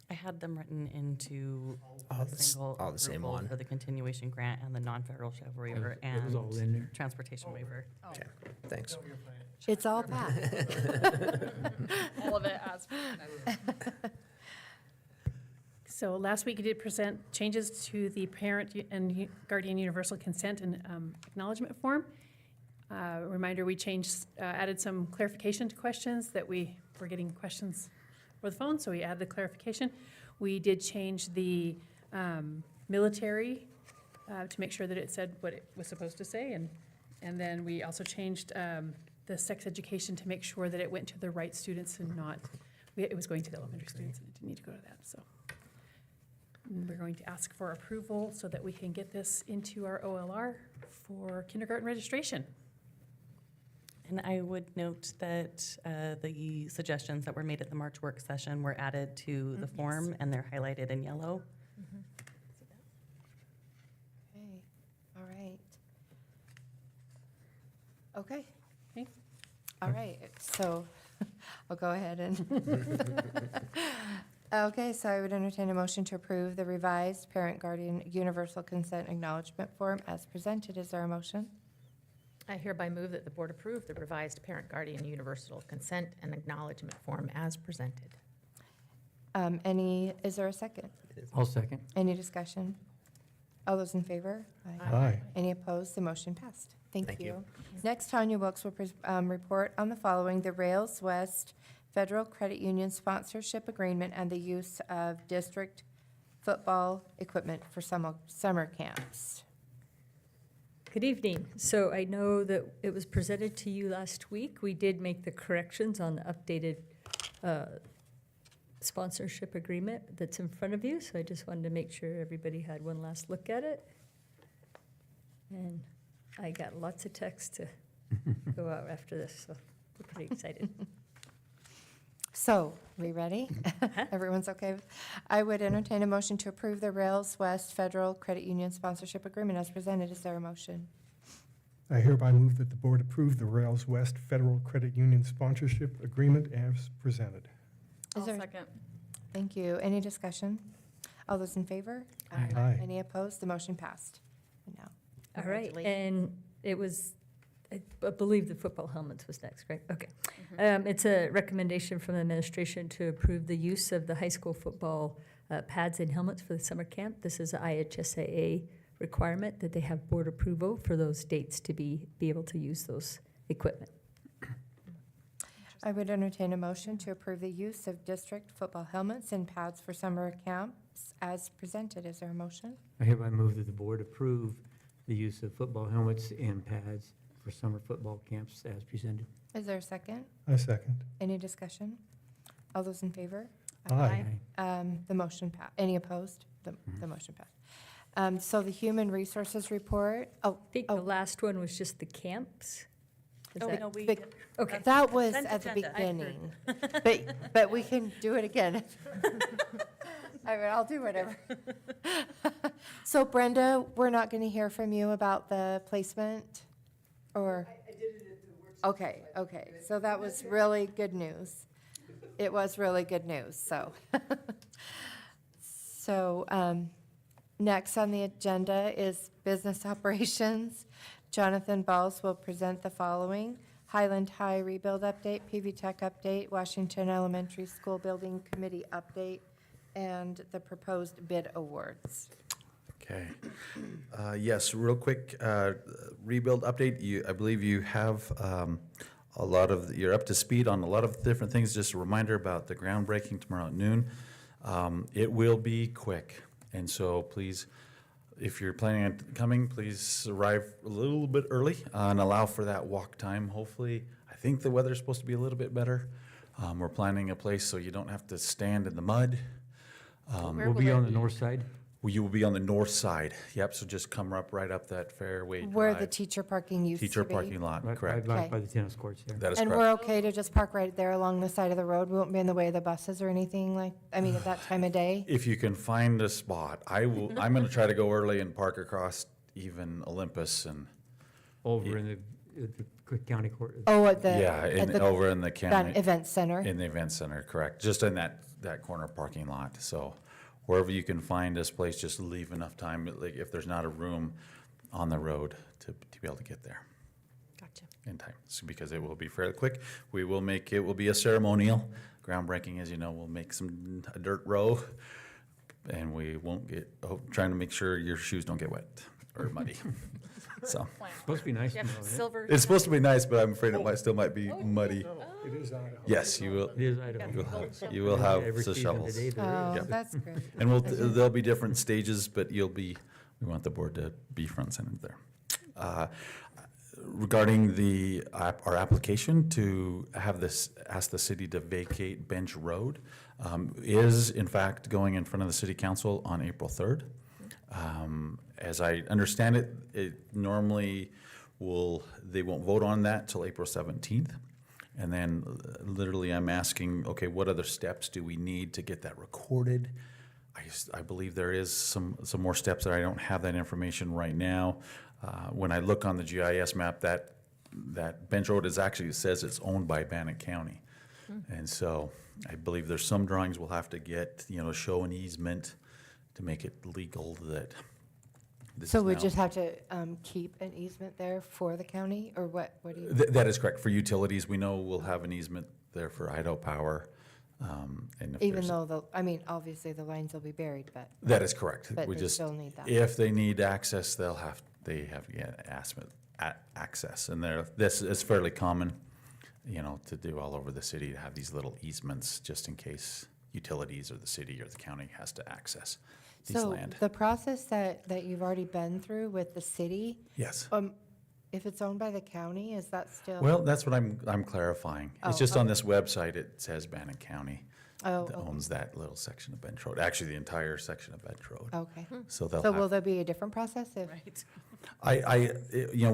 I had them written into All a the single same approval one. for the continuation grant and the non-federal share waiver It was all in and there. transportation waiver. Okay, thanks. It's all back. All of it as presented. So last week you did present changes to the parent and guardian universal consent and acknowledgement form. Reminder, we added some clarification to questions that we were getting questions over the phone, so we added the clarification. We did change the military to make sure that it said what it was supposed to say, and then we also changed the sex education to make sure that it went to the right students and not, it was going to the elementary students and it didn't need to go to that, so. We're going to ask for approval so that we can get this into our OLR for kindergarten registration. And I would note that the suggestions that were made at the March work session were added to the form, and they're highlighted in yellow. Okay, all right. Okay. Okay. All right, so I'll go ahead and. Okay, so I would entertain a motion to approve the revised parent guardian universal consent acknowledgement form as presented. Is there a motion? I hereby move that the board approve the revised parent guardian universal consent and acknowledgement form as presented. Is there a second? I'll second. Any discussion? All those in favor? Aye. Any opposed? The motion passed. Thank Thank you. you. Next, Tanya Wilkes will report on the following: the Rails West Federal Credit Union sponsorship agreement and the use of district football equipment for summer camps. Good evening. So I know that it was presented to you last week. We did make the corrections on the updated sponsorship agreement that's in front of you. So I just wanted to make sure everybody had one last look at it. And I got lots of texts to go out after this, so we're pretty excited. So, we ready? Everyone's okay? I would entertain a motion to approve the Rails West Federal Credit Union sponsorship agreement as presented. Is there a motion? I hereby move that the board approve the Rails West Federal Credit Union sponsorship agreement as presented. I'll Is there- second. Thank you. Any discussion? All those in favor? Aye. Any opposed? The motion passed. And now, All right, Congratulations. and it was, I believe the football helmets was next, right? Okay. It's a recommendation from the administration to approve the use of the high school football pads and helmets for the summer camp. This is an IHSAA requirement that they have board approval for those dates to be able to use those equipment. I would entertain a motion to approve the use of district football helmets and pads for summer camps as presented. Is there a motion? I hereby move that the board approve the use of football helmets and pads for summer football camps as presented. Is there a second? I second. Any discussion? All those in favor? Aye. The motion passed. Any opposed? The motion passed. So the Human Resources Report, I think the last one was just the camps. Is Oh, that- no, we, big- Okay. that was Consent at the agenda, I beginning. But we can do it again. I mean, I'll do whatever. So Brenda, we're not going to hear from you about the placement? Or? I did it at the workshop. Okay. So that was really good news. It was really good news, so. So, next on the agenda is business operations. Jonathan Balls will present the following: Highland High rebuild update, PV Tech update, Washington Elementary School Building Committee update, and the proposed bid awards. Okay. Yes, real quick, rebuild update. I believe you have a lot of, you're up to speed on a lot of different things. Just a reminder about the groundbreaking tomorrow at noon. It will be quick, and so please, if you're planning on coming, please arrive a little bit early and allow for that walk time. Hopefully, I think the weather's supposed to be a little bit better. We're planning a place so you don't have to stand in the mud. We'll be on the north side. You will be on the north side. Yep, so just come up right up that fairway drive. Where the teacher parking used to be. Teacher parking lot, correct. Okay. By the tennis courts there. That is And correct. we're okay to just park right there along the side of the road? We won't be in the way of the buses or anything like, I mean, at that time of day? If you can find a spot, I'm gonna try to go early and park across even Olympus and, Over in the Cook County Court. Oh, at the. yeah, at the over in the county. Event center? In the event center, correct. Just in that corner parking lot. So wherever you can find this place, just leave enough time, like if there's not a room on the road to be able to get there Gotcha. in time. So because it will be fairly quick. We will make, it will be a ceremonial. Groundbreaking, as you know, we'll make a dirt row and we won't get, trying to make sure your shoes don't get wet or muddy. So It's supposed to be nice. Yeah, tomorrow, isn't it? silver. it's supposed to be nice, but I'm afraid it still might be muddy. It is Idaho. Yes, you will. It is Idaho. You will have Every the season shovels. today there Oh, is. Yep. that's great. And there'll be different stages, but we want the board to be front and center there. Regarding our application to ask the city to vacate Bench Road, is in fact going in front of the city council on April 3rd. As I understand it, normally they won't vote on that till April 17th. And then literally I'm asking, okay, what other steps do we need to get that recorded? I believe there is some more steps that I don't have that information right now. When I look on the GIS map, that Bench Road actually says it's owned by Bannock County. And so I believe there's some drawings we'll have to get, show an easement to make it legal that this So is we now- just have to keep an easement there for the county, or what do you? That is correct. For utilities, we know we'll have an easement there for Idaho Power. And if Even there's- though obviously the lines will be buried, but. That is correct. But We they just, still need that. if they need access, they have to get access. And this is fairly common, to do all over the city, to have these little easements just in case utilities or the city or the county has to access these So land. the process that you've already been through with the city, Yes. if it's owned by the county, is that still? Well, that's what I'm clarifying. It's Oh, just on okay. this website, it says Bannock County Oh, that okay. owns that little section of Bench Road, actually the entire section of Bench Road. Okay. So they'll So have- will there be a different process if?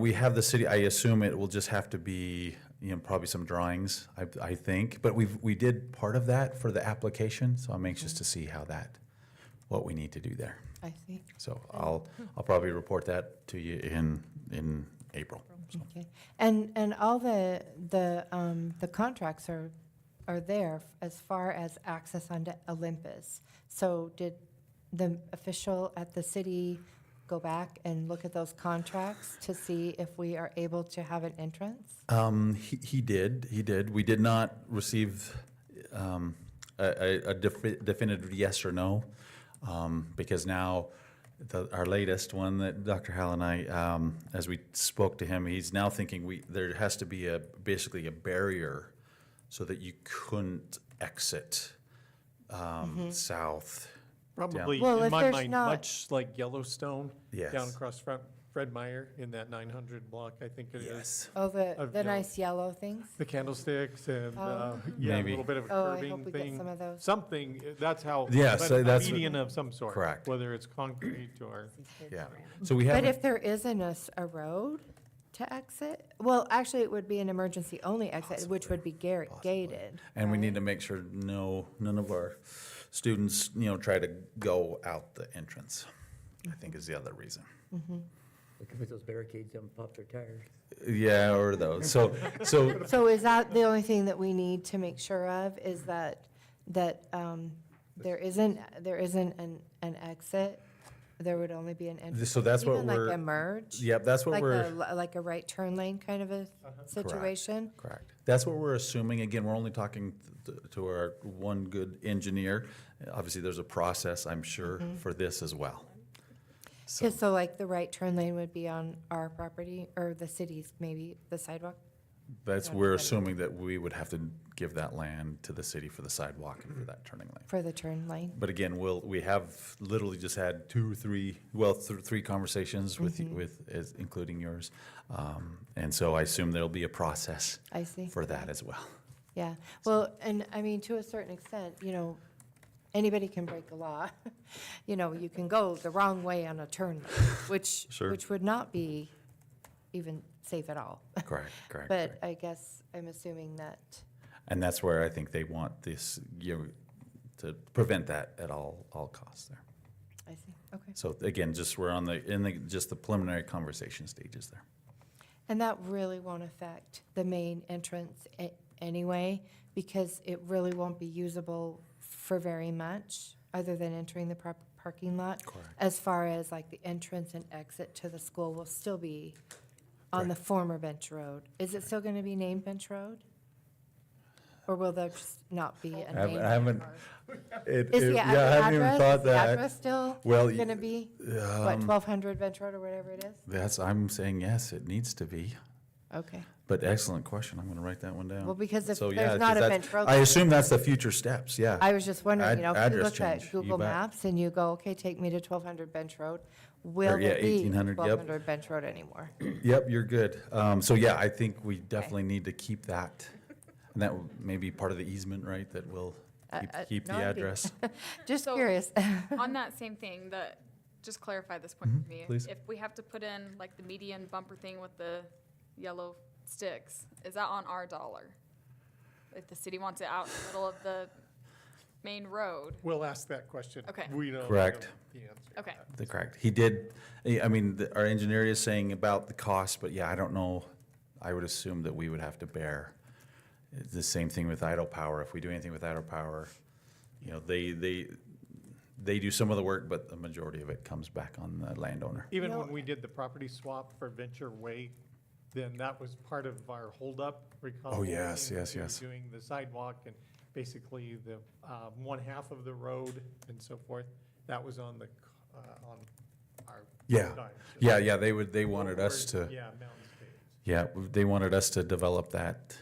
we have the city, I assume it will just have to be, probably some drawings, I think. But we did part of that for the application, so I'm anxious to see what we need to do there. I see. So I'll probably report that to you in April. So. Okay. And all the contracts are there as far as access onto Olympus. So did the official at the city go back and look at those contracts to see if we are able to have an entrance? He did. We did not receive a definitive yes or no, because now our latest one that Dr. Hall and I, as we spoke to him, he's now thinking there has to be basically a barrier so that you couldn't exit south. Probably, Well, in if my there's mind, not- much like Yellowstone. Yes. Down across from Fred Meyer in that 900 block, I think it is. Yes. Oh, the Of yellow. nice yellow things? The candlesticks and, Oh. yeah, a Maybe. little bit of a Oh, I curving hope we get thing. some of those. Something, that's how. Yes, but that's a what- median of some sort. Correct. Whether it's concrete or. Yeah. So we But have. if there isn't a road to exit, well, actually, it would be an emergency only exit, which would be gated. And we need right? to make sure none of our students, try to go out the entrance, I think is the other reason. They come with those barricades and pop their tires. Yeah, or those. So So is that the only thing that we need to make sure of, is that there isn't an exit? There would only be an entrance? So that's what Even like we're- a merge? Yep, that's what Like a right turn lane kind of a situation? Correct. That's what we're assuming. Again, we're only talking to our one good engineer. Obviously, there's a process, I'm sure, for this as well. So, So like the right turn lane would be on our property, or the city's, maybe, the sidewalk? we're assuming that we would have to give that land to the city for the sidewalk and for that turning lane. For the turn lane? But again, we have literally just had three conversations with including yours. And so I assume there'll be a process I see. for that as well. Yeah, well, and I mean, to a certain extent, anybody can break a law. You can go the wrong way on a turn, which Sure. would not be even safe at all. Correct. But I guess I'm assuming that, And that's where I think they want this, to prevent that at all costs there. I see, okay. So again, we're in just the preliminary conversation stages there. And that really won't affect the main entrance anyway, because it really won't be usable for very much, other than entering the parking lot. Correct. As far as like the entrance and exit to the school will still be on the former Bench Road. Is it still going to be named Bench Road? Or will there just not be a name? I haven't. Is the I haven't even address, thought is the that. address still Well, going to be, what, 1200 Bench Road or whatever it is? I'm saying yes, it needs to be. Okay. But excellent question. I'm going to write that one down. Well, because if So, there's yeah, not 'cause a that's- Bench Road. I assume that's the future steps, yeah. I was just wondering, if you Address look at change, you Google bet. Maps and you go, okay, take me to 1200 Bench Road, will Or, yeah, there be 1800, yep. 1200 Bench Road anymore? Yep, you're good. So yeah, I think we definitely need to keep that. And that may be part of the easement, right, that will keep no the idea. address. Just So- curious. On that same thing, just clarify this point for me. please. If we have to put in like the median bumper thing with the yellow sticks, is that on our dollar? If the city wants it out in the middle of the main road? We'll ask that question. Okay. We don't know Correct. the answer. Okay. Correct. He did, I mean, our engineer is saying about the cost, but yeah, I don't know. I would assume that we would have to bear It's the same thing with idle power. If we do anything with idle power, you know, they do some of the work, but the majority of it comes back on the landowner. Even You know- when we did the property swap for Venture Way, then that was part of our holdup, recall. Oh, yes, looking yes, into yes. Doing the sidewalk and basically the, one half of the road and so forth, that was on the, on our. Yeah, dime. yeah, they wanted us to. Yeah, Mountain State. Yeah, they wanted us to develop that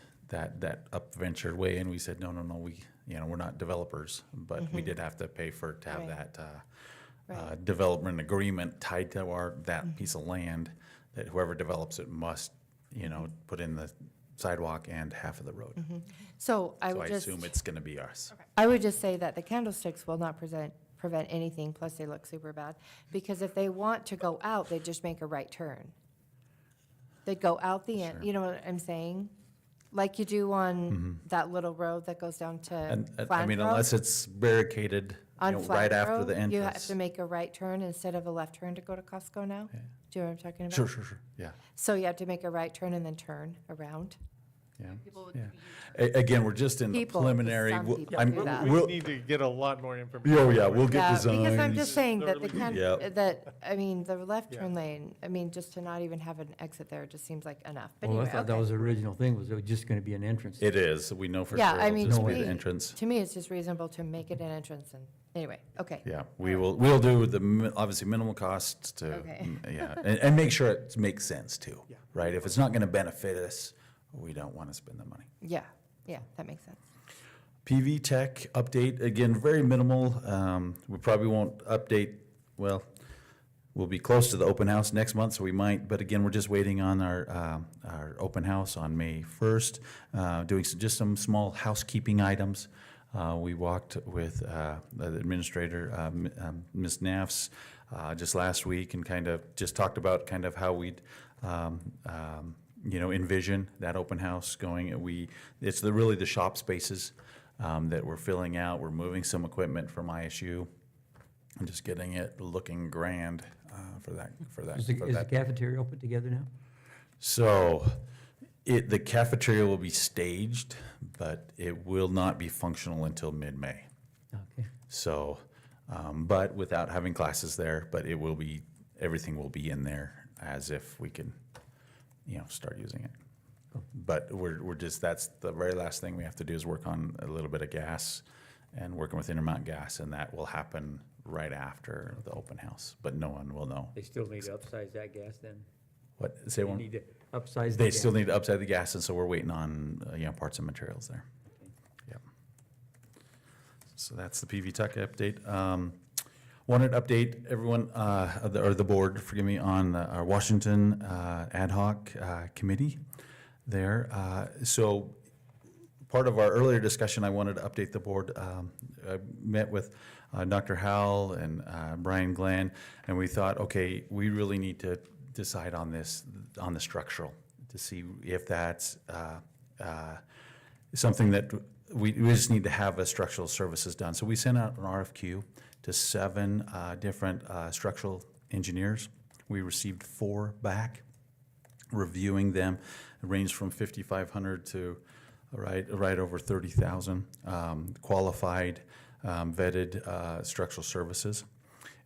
up Venture Way, and we said, no, we, you know, we're not developers, but we did have to pay to have Right. that development agreement tied to that piece of land, that whoever develops it must, you know, put in the sidewalk and half of the road. So I So would I just, assume it's gonna be ours. I would just say that the candlesticks will not prevent anything, plus they look super bad. Because if they want to go out, they just make a right turn. They'd go out the end, Sure. you know what I'm saying? Like you do on that little road that goes down to And, I Flank mean, Road. unless it's barricaded, you On know, right Flank after Road, the you have entrance. to make a right turn instead of a left turn to go to Costco now? Yeah. Do you know what I'm talking about? Sure, yeah. So you have to make a right turn and then turn around? Yeah. People would Yeah. use Again, we're just in the People, preliminary. some We'll- people I'm- do that. We we'll- need to get a lot more information. Oh, yeah, we'll get Yeah, designs. because I'm just saying that the Thoroughly. Yep. I mean, the left Yeah. turn lane, I mean, just to not even have an exit there just seems like enough. But Well, I anyway, thought that okay. was the original thing, was it was just gonna be an entrance. It is, we know for Yeah, sure I it'll mean, just to be the me, entrance. to me, it's just reasonable to make it an entrance and, anyway, okay. Yeah, we'll do obviously minimal costs to, Okay. yeah, and make sure it makes sense too, Yeah. right? If it's not gonna benefit us, we don't wanna spend the money. Yeah, that makes sense. PV Tech update, again, very minimal. We probably won't update, well, we'll be close to the open house next month, so we might, but again, we're just waiting on our open house on May 1st, doing just some small housekeeping items. We walked with the administrator, Ms. Naffs, just last week and kind of just talked about kind of how we'd you know, envision that open house going. It's really the shop spaces that we're filling out. We're moving some equipment from ISU and just getting it looking grand for that. Is the cafeteria all put together now? So the cafeteria will be staged, but it will not be functional until mid-May. Okay. So, but without having classes there, but everything will be in there as if we can, you know, start using it. But we're just, that's the very last thing we have to do is work on a little bit of gas and working with Intermountain Gas, and that will happen right after the open house, but no one will know. They still need to upsize that gas then? What, say They one? need to upsize the They gas. still need to upside the gas, and so we're waiting on, you know, parts and materials there. Yep. So that's the PV Tech update. Wanted to update everyone, or the board, forgive me, on our Washington ad hoc committee there. So part of our earlier discussion, I wanted to update the board. I met with Dr. Howell and Brian Glenn, and we thought, okay, we really need to decide on this, on the structural, to see if that's something that we just need to have as structural services done. So we sent out an RFQ to 7 different structural engineers. We received 4 back. Reviewing them, it ranged from 5,500 to right over 30,000 qualified, vetted structural services.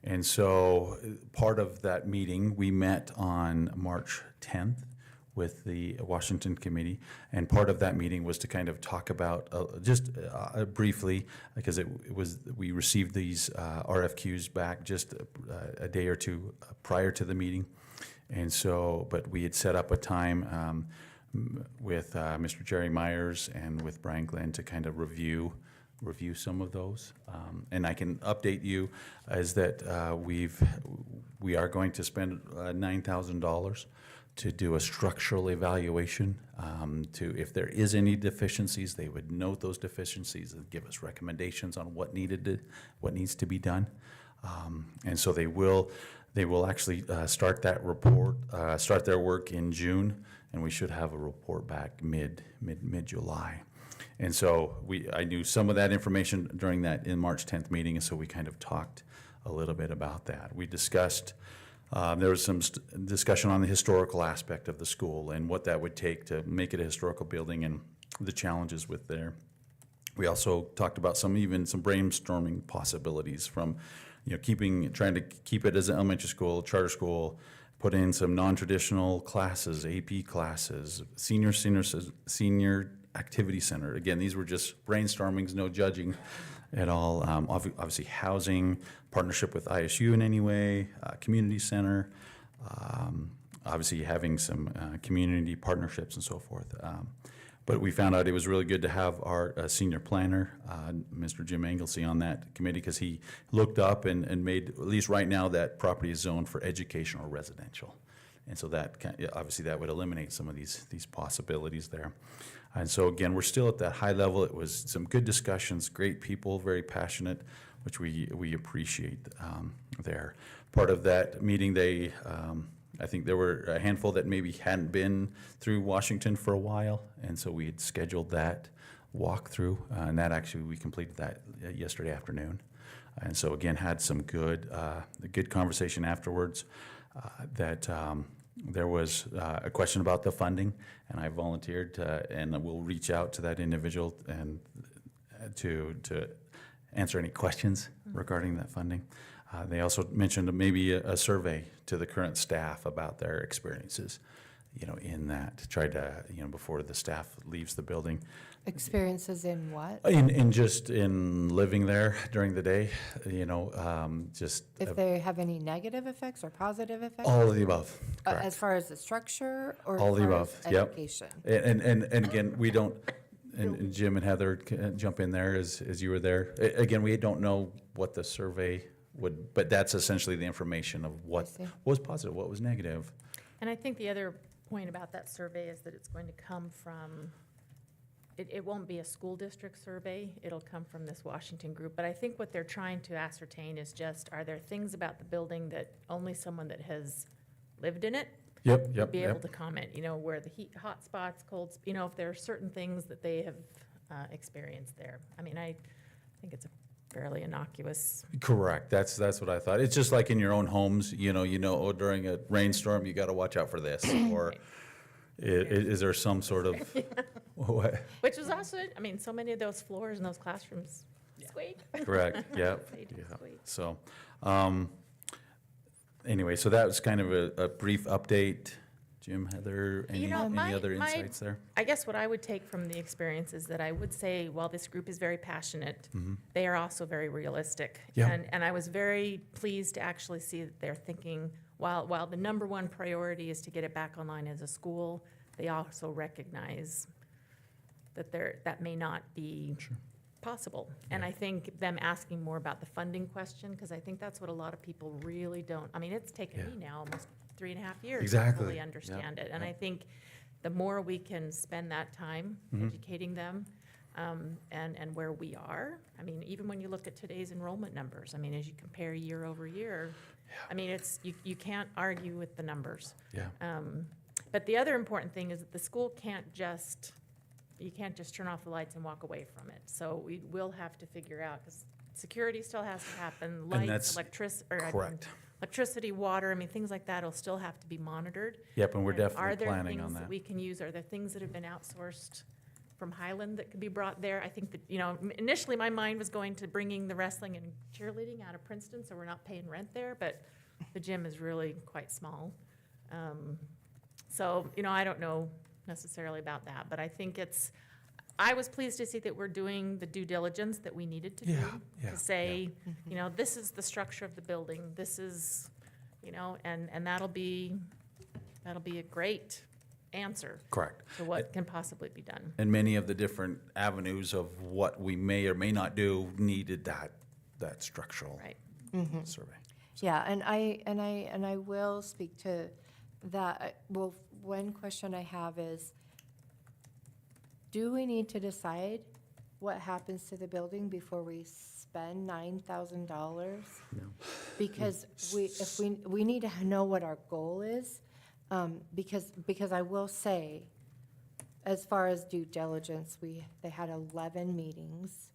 And so part of that meeting, we met on March 10th with the Washington Committee, and part of that meeting was to kind of talk about, just briefly, because we received these RFQs back just a day or two prior to the meeting. And so, but we had set up a time with Mr. Jerry Myers and with Brian Glenn to kind of review some of those. And I can update you as that we are going to spend $9,000 to do a structural evaluation. If there is any deficiencies, they would note those deficiencies and give us recommendations on what needs to be done. And so they will actually start that report, start their work in June, and we should have a report back mid-July. And so I knew some of that information during that in March 10th meeting, and so we kind of talked a little bit about that. We discussed, there was some discussion on the historical aspect of the school and what that would take to make it a historical building, and the challenges with there. We also talked about some brainstorming possibilities from, trying to keep it as an elementary school, charter school, put in some non-traditional classes, AP classes, senior activity center. Again, these were just brainstormings, no judging at all. Obviously, housing, partnership with ISU in any way, community center, obviously having some community partnerships and so forth. But we found out it was really good to have our senior planner, Mr. Jim Anglesey, on that committee, because he looked up and made, at least right now, that property is zoned for educational residential. And so that, obviously, that would eliminate some of these possibilities there. And so, again, we're still at that high level. It was some good discussions, great people, very passionate, which we appreciate there. Part of that meeting, I think there were a handful that maybe hadn't been through Washington for a while, and so we had scheduled that walkthrough, and that actually, we completed that yesterday afternoon. And so again, had some good conversation afterwards. There was a question about the funding, and I volunteered and we'll reach out to that individual and to answer any questions regarding that funding. They also mentioned maybe a survey to the current staff about their experiences, in that, to try to, before the staff leaves the building. Experiences in what? In living there during the day, just. If they have any negative effects or positive effects? All of the above, correct. As far as the structure or all as the far above, as yep. education? And again, we don't, and Jim and Heather can jump in there as you were there. Again, we don't know what the survey would, but that's essentially the information of what was positive, what was negative. And I think the other point about that survey is that it's going to come from, it won't be a school district survey, it'll come from this Washington group. But I think what they're trying to ascertain is just, are there things about the building that only someone that has lived in it would be able to comment, where the heat, hot spots, cold, if there are certain things that they have experienced there. I mean, I think it's a fairly innocuous. Correct. That's what I thought. It's just like in your own homes, during a rainstorm, you got to watch out for this, or is there some sort of what? Which was also, so many of those floors in those classrooms squeak. Correct. Yep. They do Yeah. squeak. So, anyway, so that was kind of a brief update. Jim, Heather, any other insights there? I guess what I would take from the experience is that I would say, while this group is very passionate, they are also very realistic. Yeah. And I was very pleased to actually see that they're thinking, while the number one priority is to get it back online as a school, they also recognize that that may not be possible. And I think them asking more about the funding question, because I think that's what a lot of people really don't, it's taken me now almost 3.5 years to fully understand it. And I think the more we can spend that time educating them, and where we are, even when you look at today's enrollment numbers, as you compare year over year, it's, you can't argue with the numbers. Yeah. But the other important thing is that the school you can't just turn off the lights and walk away from it. So we will have to figure out, because security still has to happen, lights, electricity, water, things like that will still have to be monitored. Yep, and we're And definitely planning on Are there things that. that we can use? Are there things that have been outsourced from Highland that could be brought there? I think that, initially my mind was going to bringing the wrestling and cheerleading out of Princeton, so we're not paying rent there, but the gym is really quite small. So, I don't know necessarily about that, but I think I was pleased to see that we're doing the due diligence that we needed to do. To say, this is the structure of the building, this is, and that'll be a great answer. Correct. To what can possibly be done. And many of the different avenues of what we may or may not do needed that structural survey. Yeah, and I will speak to that. Well, one question I have is, do we need to decide what happens to the building before we spend $9,000? No. Because we need to know what our goal is, because I will say, as far as due diligence, they had 11 meetings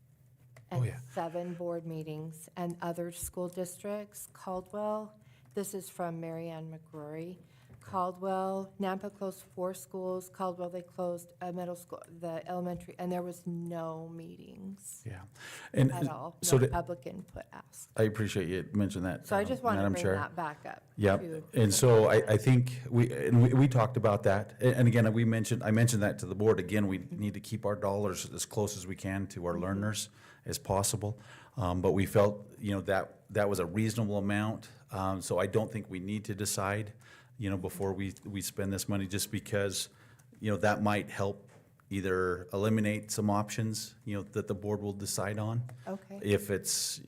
and 7 board meetings, and other school districts, Caldwell, this is from Mary Ann McGrory, Caldwell, Nampa closed 4 schools, Caldwell, they closed a middle school, the elementary, and there was no meetings Yeah. And at all, so no to- public input asked. I appreciate you mentioned that. So I just wanted to Madam bring Chair. that back up. Yeah, to- and so I think we talked about that, and again, I mentioned that to the board, again, we need to keep our dollars as close as we can to our learners as possible, but we felt, that was a reasonable amount, so I don't think we need to decide, before we spend this money, just because, that might help either eliminate some options, that the board will decide on. Okay. If it's,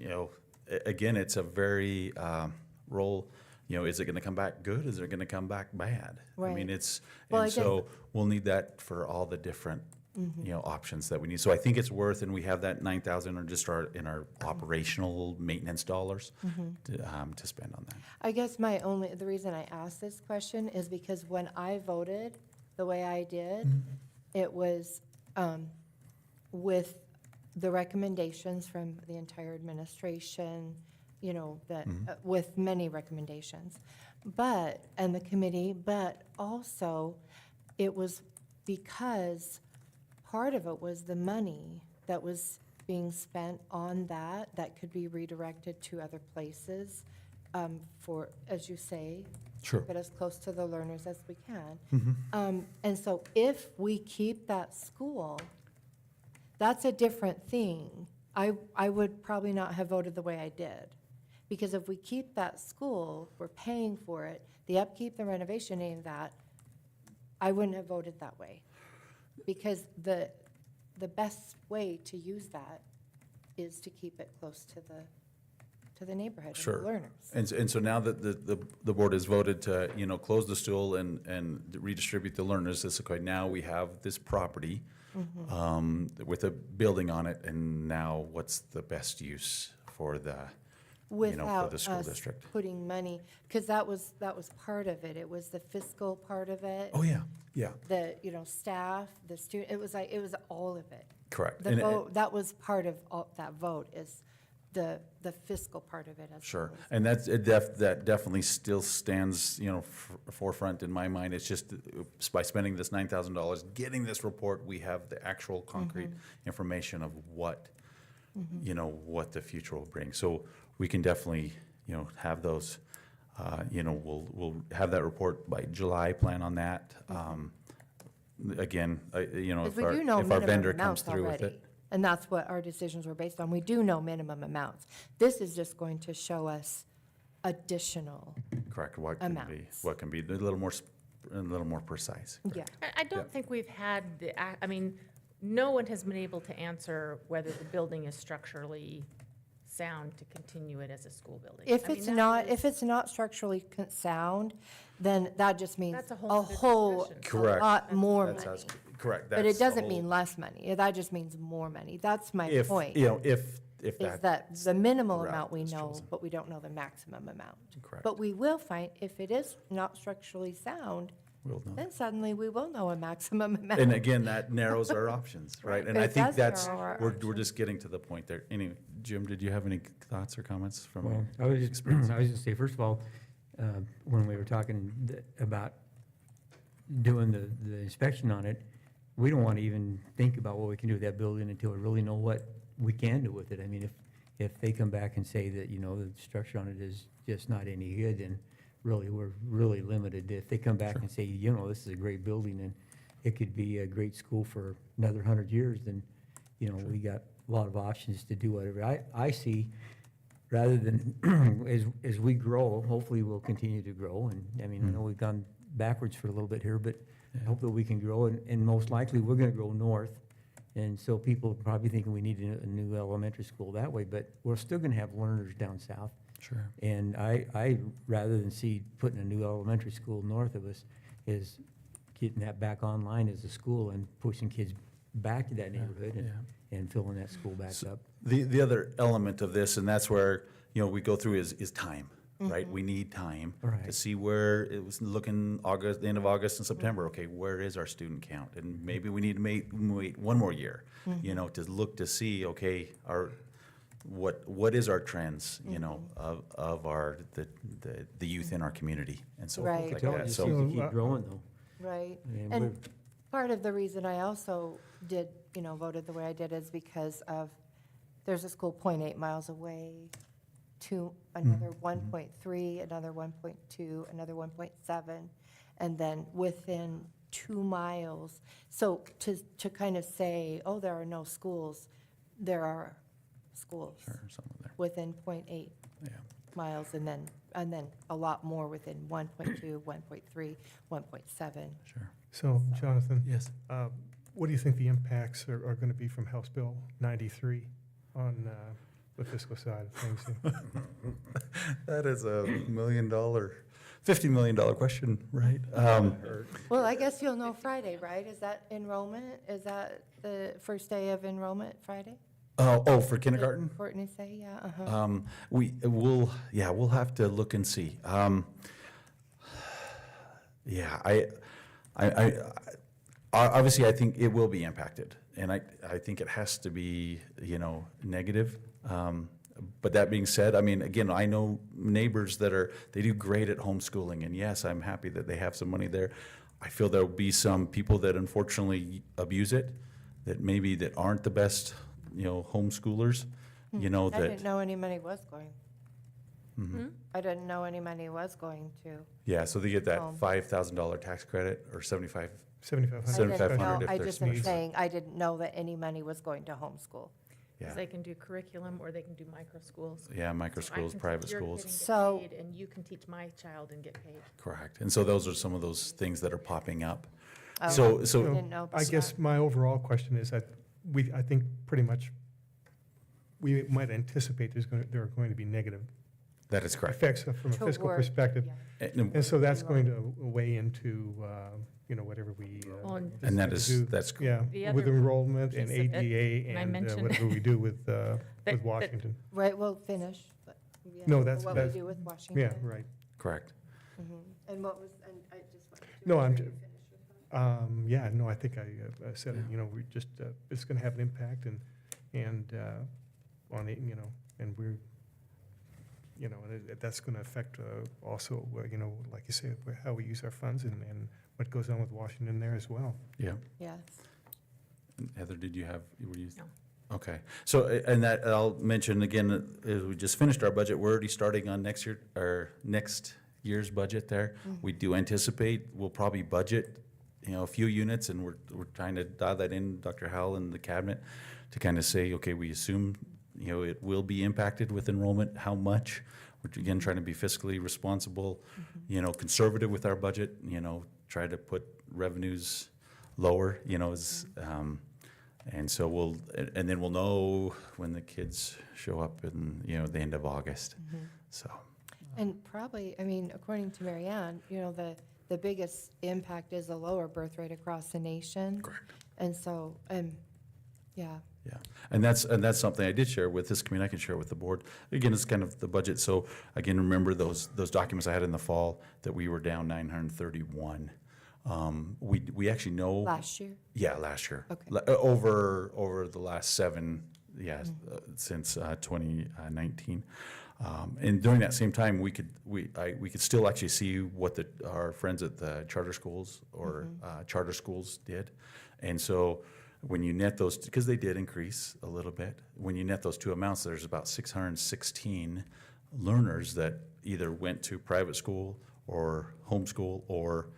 again, it's a very, role, is it gonna come back good? Is it gonna come back bad? I mean, Right. Well, I and so we'll need that for all the different, options that we need. So I think it's worth, and we have that 9,000 or just in our operational maintenance dollars to spend on that. I guess the reason I asked this question is because when I voted the way I did, it was with the recommendations from the entire administration, with many recommendations, and the committee, but also it was because part of it was the money that was being spent on that could be redirected to other places for, as you say, Sure. get as close to the learners as we can. And so if we keep that school, that's a different thing. I would probably not have voted the way I did. Because if we keep that school, we're paying for it, the upkeep, the renovation, any of that, I wouldn't have voted that way. Because the best way to use that is to keep it close to the neighborhood and Sure. the learners. And so now that the board has voted to, close the stool and redistribute the learners, this, okay, now we have this property with a building on it, and now what's the best use for the, for Without the school us district? putting money, because that was part of it. It was the fiscal part of it. Oh, yeah, yeah, The, staff, the student, it was all of it. correct. The And- vote, that was part of that vote, is the fiscal part of it as Sure, well as- and that definitely still stands, forefront in my mind. It's just by spending this $9,000, getting this report, we have the actual concrete information of what, what the future will bring. So we can definitely, have those, we'll have that report by July, plan on that. Again, Because if we our, do know if our minimum vendor comes amounts through with already. it. And that's what our decisions were based on. We do know minimum amounts. This is just going to show us additional, Correct, Amounts. what can be a little more precise. yeah. I don't think we've had no one has been able to answer whether the building is structurally sound to continue it as a school building. If I mean, it's that not, was- if it's not structurally sound, then that just means That's a a whole other whole, discussion. Correct. a lot more That's money. us. Correct. But That's it the doesn't whole- mean less money. That just means more money. That's my If, point. if Is that. that the minimal route amount we is know, chosen. but we don't know the maximum amount. Correct. But we will find, if it is not structurally sound, We'll know. then suddenly we will know a maximum amount. And again, that narrows our options, right? And It I think does that's, narrow our we're just getting to the point there. Anyway, Jim, did you have any thoughts or comments from? Well, I was just gonna say, first of all, when we were talking about doing the inspection on it, we don't want to even think about what we can do with that building until we really know what we can do with it. I mean, if they come back and say that, the structure on it is just not any good, then really, we're really limited. If they come back and say, this is a great building and it could be a great school for another 100 years, then, we got a lot of options to do whatever. I see, rather than, as we grow, hopefully we'll continue to grow. And, I mean, I know we've gone backwards for a little bit here, but I hope that we can grow. And most likely, we're going to grow north. And so people are probably thinking we need a new elementary school that way, but we're still going to have learners down south. Sure. And I rather than see putting a new elementary school north of us, is getting that back online as a school and pushing kids back to that neighborhood and filling that school back up. The other element of this, and that's where, we go through is time, right? We need time to Right. see where it was looking the end of August and September. Okay, where is our student count? And maybe we need to wait one more year, to look to see, okay, what is our trends, you know, of our, the youth in our community and so forth Right. like Tell it that. just So, seems to keep growing though. Right. And And we're- part of the reason I also did, voted the way I did is because of, there's a school 0.8 miles away, to another 1.3, another 1.2, another 1.7, and then within 2 miles. So to kind of say, oh, there are no schools, there are schools sure, somewhere there, within 0.8 yeah. miles, and then a lot more within 1.2, 1.3, 1.7. Sure. So, Jonathan, Yes. what do you think the impacts are going to be from House Bill 93 on the fiscal side of things? That is a $50 million question, right? Well, I guess you'll know Friday, right? Is that enrollment? Is that the first day of enrollment, Friday? For kindergarten? Did Courtney say, yeah, uh-huh. We'll have to look and see. Obviously, I think it will be impacted, and I think it has to be, negative. But that being said, I mean, again, I know neighbors they do great at homeschooling, and yes, I'm happy that they have some money there. I feel there'll be some people that unfortunately abuse it, that aren't the best, homeschoolers, I that. didn't know any money was going. Mhm. I didn't know any money was going to. Yeah, so they get that Home. $5,000 tax credit or 75. 7,500. I didn't know, if I there's just am needs. saying, I didn't know that any money was going to homeschool. Yeah, Because they can do curriculum or they can do micro schools. yeah, micro So I schools, can private teach your schools. kid and get So- paid, and you can teach my child and get paid. Correct. And so those are some of those things that are popping up. Oh, So, I so, didn't know about I guess that. my overall question is that I think pretty much, we might anticipate there are going to be negative that is correct. effects from a fiscal Toward- perspective. yeah. And so that's going to weigh into, whatever we. Well, and And that do. that's, Yeah, The with other enrollment and piece of it, ADA and I and mentioned- whatever we do with that- Washington. Right, we'll finish. But, yeah, No, that's- what that's- we do with Washington. Yeah, right. correct. Mhm. And what was, and I just wanted to. No, make I'm sure ju- you finished with that. Yeah, no, I think I said it, we just, it's going to have an impact and on it, and we're, and that's going to affect also, like you say, how we use our funds and what goes on with Washington there as well. Yeah. Yes. Heather, were you? No. Okay. So, and that, I'll mention again, we just finished our budget. We're already starting on next year's budget there. We do anticipate, we'll probably budget, a few units, and we're trying to dial that in, Dr. Howell and the cabinet, to kind of say, okay, we assume, it will be impacted with enrollment, how much? We're again trying to be fiscally responsible, conservative with our budget, try to put revenues lower, and so and then we'll know when the kids show up in, the end of August, so. And probably, according to Mary Ann, the biggest impact is a lower birth rate across the nation. Correct. And so, yeah. Yeah, and that's something I did share with this community. I can share with the board. Again, it's kind of the budget. So again, remember those documents I had in the fall that we were down 931. We actually know. Last year? Yeah, last year. Okay. Over the last 7, since 2019. And during that same time, we could still actually see what our friends at the charter schools or charter schools did, and so when you net those, because they did increase a little bit, when you net those two amounts, there's about 616 learners that either went to private school or homeschool or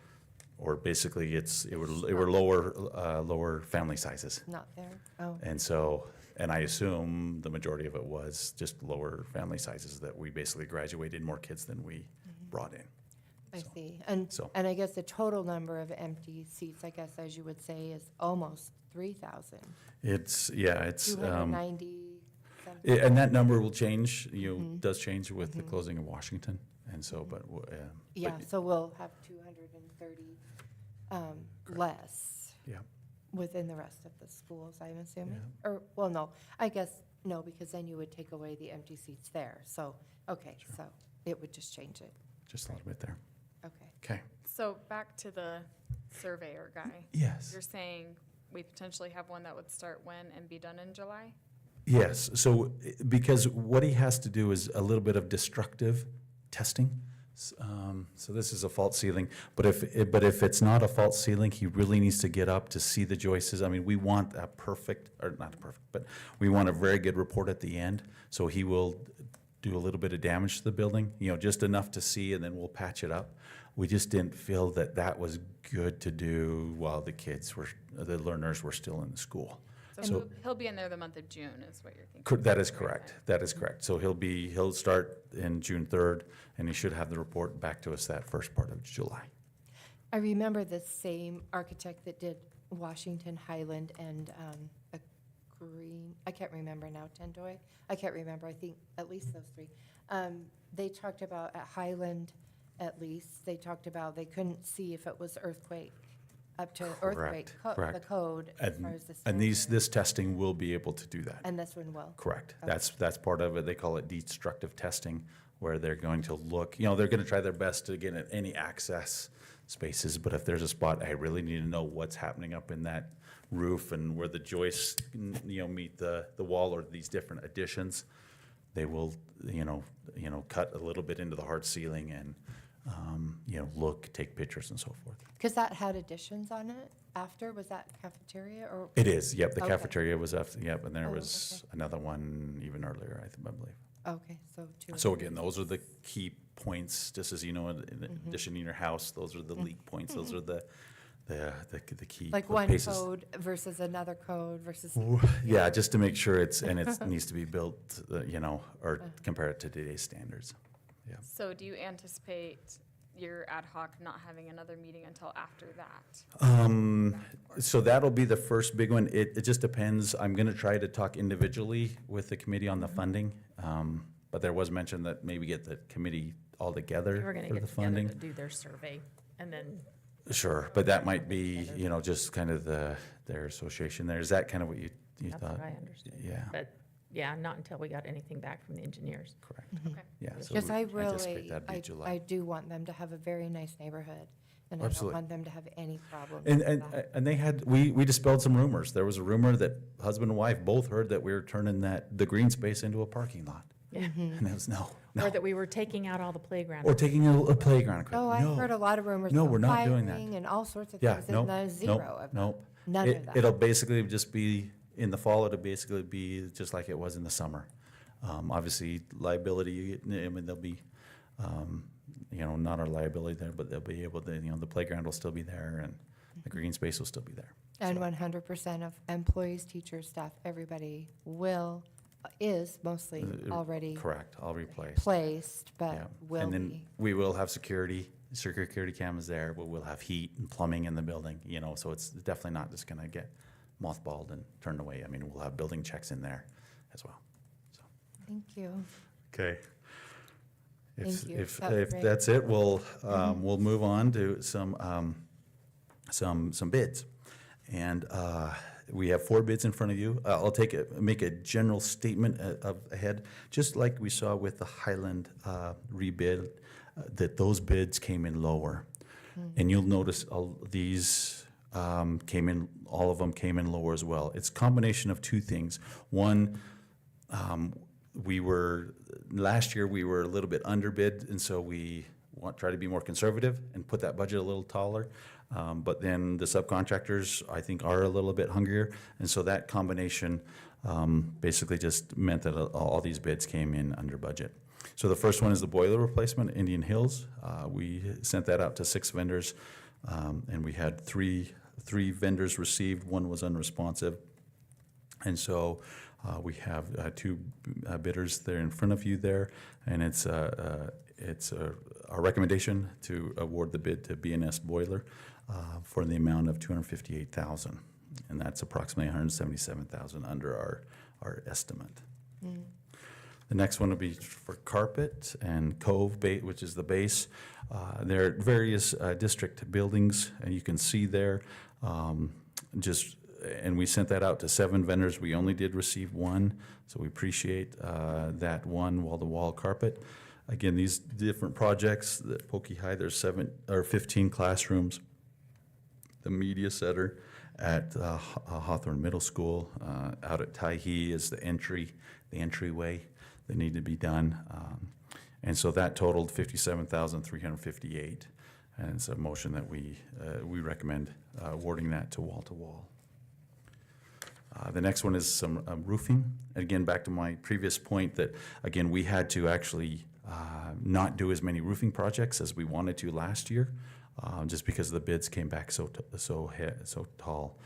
basically it were lower family sizes. Not there? Oh. And so, and I assume the majority of it was just lower family sizes, that we basically graduated more kids than we brought in. I So- see. so- And I guess the total number of empty seats, I guess, as you would say, is almost 3,000. It's 290 something. and that number will change, does change with the closing of Washington. And so, but, Yeah, so we'll have 230 less yeah, within the rest of the schools, I'm assuming? Or, well, no, I guess, no, because then you would take away the empty seats there. So, okay, so it would just change it. just a little bit there. Okay. Okay. So back to the surveyor guy. Yes. You're saying we potentially have one that would start when and be done in July? Yes, so, because what he has to do is a little bit of destructive testing. So this is a fault ceiling, but if it's not a fault ceiling, he really needs to get up to see the joists. I mean, we want a perfect, or not perfect, but we want a very good report at the end. So he will do a little bit of damage to the building, just enough to see, and then we'll patch it up. We just didn't feel that that was good to do while the learners were still in the school. So he'll be in there the month of June, is what you're thinking? That is correct. That is correct. So he'll start in June 3rd, and he should have the report back to us that first part of July. I remember the same architect that did Washington, Highland, and a green, I can't remember now, Tendoy. I can't remember, I think at least those three. They talked about, at Highland at least, they talked about they couldn't see if it was earthquake, up to earthquake, the Correct. code as far as the And standard. this testing will be able to do that. And this one will? Correct. Okay. That's part of it. They call it destructive testing, where they're going to look, they're going to try their best to get at any access spaces, but if there's a spot, I really need to know what's happening up in that roof and where the joists, meet the wall or these different additions. They will, cut a little bit into the hard ceiling and, look, take pictures and so forth. Because that had additions on it after, was that cafeteria or? It is, yep, the Okay. cafeteria was after, yep, and there Oh, was another one even earlier, I believe. Okay, so two. So again, those are the key points, just as in addition in your house, those are the leak points, those are the key Like one paces. code versus another code versus. Yeah, just to make sure it needs to be built, or compare it to today's standards. Yeah. So do you anticipate your ad hoc not having another meeting until after that? So that'll be the first big one. It just depends. I'm gonna try to talk individually with the committee on the funding. But there was mention that maybe get the committee all together We're going to for get the together funding. to do their survey, and then Sure, but that might be, just kind of their association there. Is that kind of what you that's thought? what I understood. Yeah, But, yeah, not until we got anything back from the engineers. correct. Okay. Yeah. so Because I we anticipate really, that'd be July. I do want them to have a very nice neighborhood, and I don't Absolutely. want them to have any problems And, with and, that. and they had, we dispelled some rumors. There was a rumor that husband and wife both heard that we were turning the green space into a parking lot. Yeah. And it was no. Or that we were taking out all the playground. Or taking a playground equipment. Oh, I No. heard a lot of rumors No, about we're not doing that. firing and all sorts of Yeah, things, nope, and there's nope, zero of that. nope. None of that. It'll basically just be, in the fall, it'll basically be just like it was in the summer. Obviously, liability, I mean, there'll be, not our liability there, but they'll be able to, the playground will still be there and the green space will still be there. And 100% of employees, teachers, staff, everybody is mostly already Correct, all replaced. placed, Yeah. but will And then be. we will have security cameras there, but we'll have heat and plumbing in the building, so it's definitely not just gonna get mothballed and turned away. I mean, we'll have building checks in there as well, so. Thank you. Okay. Thank you. If That was great. that's it, we'll move on to some bids. And we have 4 bids in front of you. I'll make a general statement ahead, just like we saw with the Highland rebid, that those bids came in lower. And you'll notice all these all of them came in lower as well. It's a combination of 2 things. One, last year we were a little bit underbid, and so we try to be more conservative and put that budget a little taller. But then the subcontractors, I think, are a little bit hungrier, and so that combination basically just meant that all these bids came in under budget. So the first one is the boiler replacement at Indian Hills. We sent that out to 6 vendors, and we had three vendors received. 1 was unresponsive. And so we have 2 bidders there in front of you there, and it's our recommendation to award the bid to B&S Boiler for the amount of $258,000, and that's approximately $177,000 under our estimate. The next one will be for carpet and Cove, which is the base. There are various district buildings, and you can see there. And we sent that out to 7 vendors. We only did receive 1, so we appreciate that one wall-to-wall carpet. Again, these different projects, the Pokey High, there's 15 classrooms, the media center, at Hawthorne Middle School. Out at Tyhee is the entryway that need to be done. And so that totaled $57,358. And it's a motion that we recommend awarding that to Wall to Wall. The next one is some roofing. Again, back to my previous point that, again, we had to actually not do as many roofing projects as we wanted to last year, just because the bids came back so tall.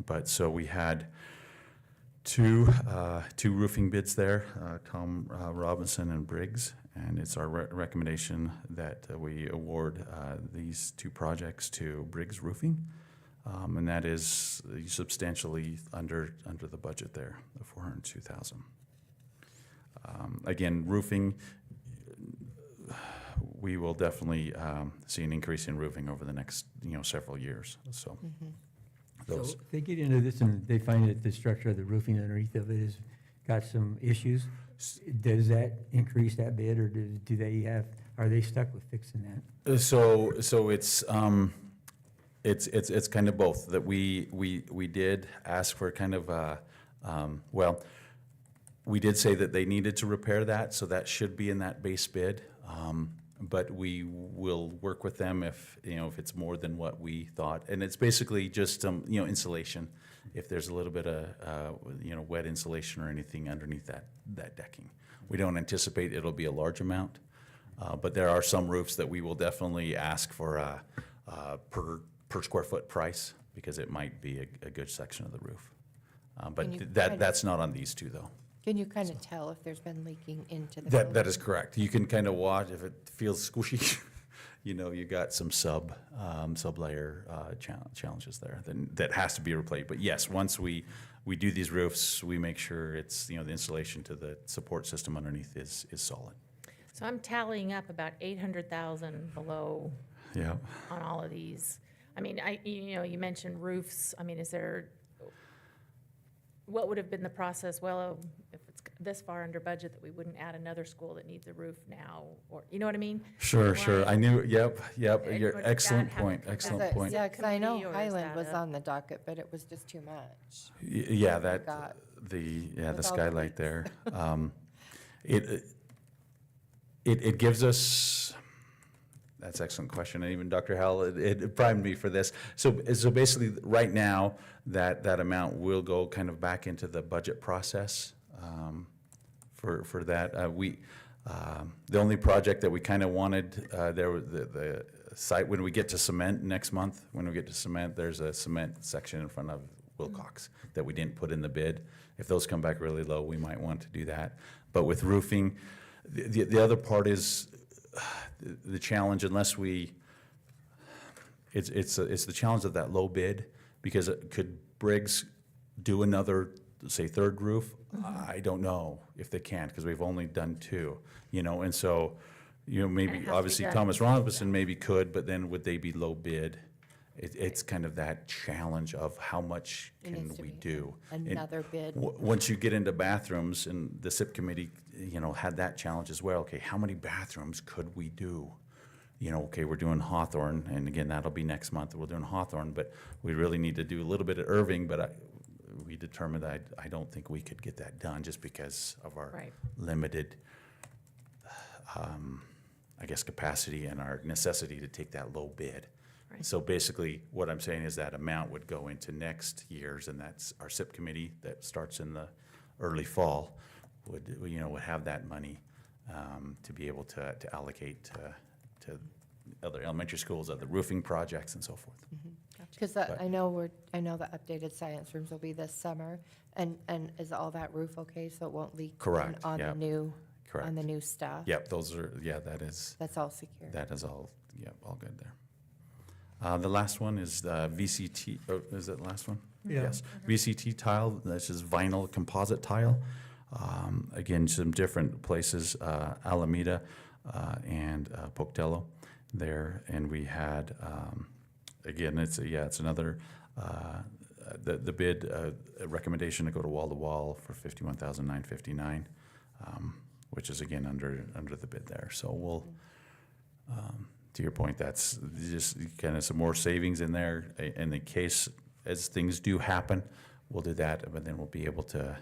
But so we had two roofing bids there, Tom Robinson and Briggs, and it's our recommendation that we award these two projects to Briggs Roofing. And that is substantially under the budget there, the $402,000. Again, roofing, we will definitely see an increase in roofing over the next several years. So, So if they get into this and they find that the structure of the roofing underneath of it has got some issues, does that increase that bid, or are they stuck with fixing that? So it's kind of both. That we did ask for kind of we did say that they needed to repair that, so that should be in that base bid. But we will work with them if it's more than what we thought, and it's basically just insulation. If there's a little bit of wet insulation or anything underneath that decking, we don't anticipate it'll be a large amount, but there are some roofs that we will definitely ask for per square foot price, because it might be a good section of the roof. But that's not on these two, though. Can you kind of tell if there's been leaking into the building? That is correct. You can kind of watch if it feels squishy. You got some sub-layer challenges there that has to be replaced. But yes, once we do these roofs, we make sure it's the insulation to the support system underneath is solid. So I'm tallying up about 800,000 below Yeah. on all of these. I mean, you mentioned roofs. I mean, what would have been the process? Well, if it's this far under budget, that we wouldn't add another school that needs a roof now, or, you know what I mean? Sure. I knew, yep. Or Your did excellent that have point, to come excellent back? point. Yeah, because I know Committee, or is Highland that was a- on the docket, but it was just too much. Yeah, Forgot. the With all the skylight leaks. there. It gives us, that's an excellent question, and even Dr. Howell, it primed me for this. So basically, right now, that amount will go kind of back into the budget process for that. The only project that we kind of wanted, there was the site, when we get to cement next month, there's a cement section in front of Wilcox that we didn't put in the bid. If those come back really low, we might want to do that. But with roofing, the other part is the challenge, it's the challenge of that low bid, because could Briggs do another, say, third roof? I don't know if they can, because we've only done two, and so, And it maybe, has to be obviously, done. Thomas Robinson maybe could, but then would they be low bid? It's kind of that challenge of how much It can needs to we be do? And Another bid. once you get into bathrooms, and the SIP committee, had that challenge as well. Okay, how many bathrooms could we do? Okay, we're doing Hawthorne, and again, that'll be next month. We're doing Hawthorne, but we really need to do a little bit of Irving, but we determined that I don't think we could get that done just because of our Right. limited, I guess, capacity and our necessity to take that low bid. Right. So basically, what I'm saying is that amount would go into next year's, and that's our SIP committee that starts in the early fall, would have that money to be able to allocate to other elementary schools, other roofing projects, and so forth. Because I know the updated science rooms will be this summer, and is all that roof okay, so it won't leak? Correct, On the yep. new, Correct. on the new stuff? Yep, those are, that is. That's all secure? That is all, all good there. The last one is VCT, is that the last one? Yeah. Yes, VCT tile, this is vinyl composite tile. Again, some different places, Alameda and Pocatello there, and we had, again, it's another, the bid recommendation to go to wall for $51,959, which is again under the bid there. So we'll to your point, that's just kind of some more savings in there. In the case, as things do happen, we'll do that, but then we'll be able to,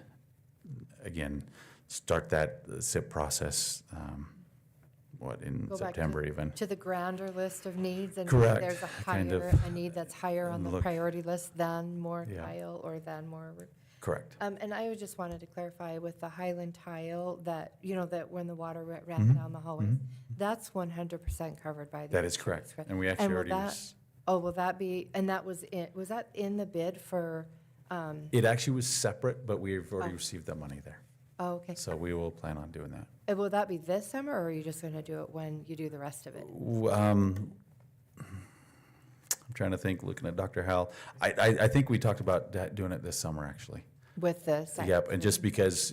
again, start that SIP process, in Go back September even. to the grander list of needs, and Correct. there's a Kind of higher, a need that's higher on the look- priority list than more Yeah. tile or than more. Correct. And I just wanted to clarify with the Highland tile that, that when the water ran Mhm. down the hallways, that's 100% covered by the. That is insurance, correct. And we actually will already, that- Oh, will that be, and that was that in the bid for, it actually was separate, but we've already Oh. received the money there. oh, okay. So we will plan on doing that. Will that be this summer, or are you just gonna do it when you do the rest of it? I'm trying to think, looking at Dr. Howell. I think we talked about doing it this summer, actually. With the. site Yep, and just plan? because,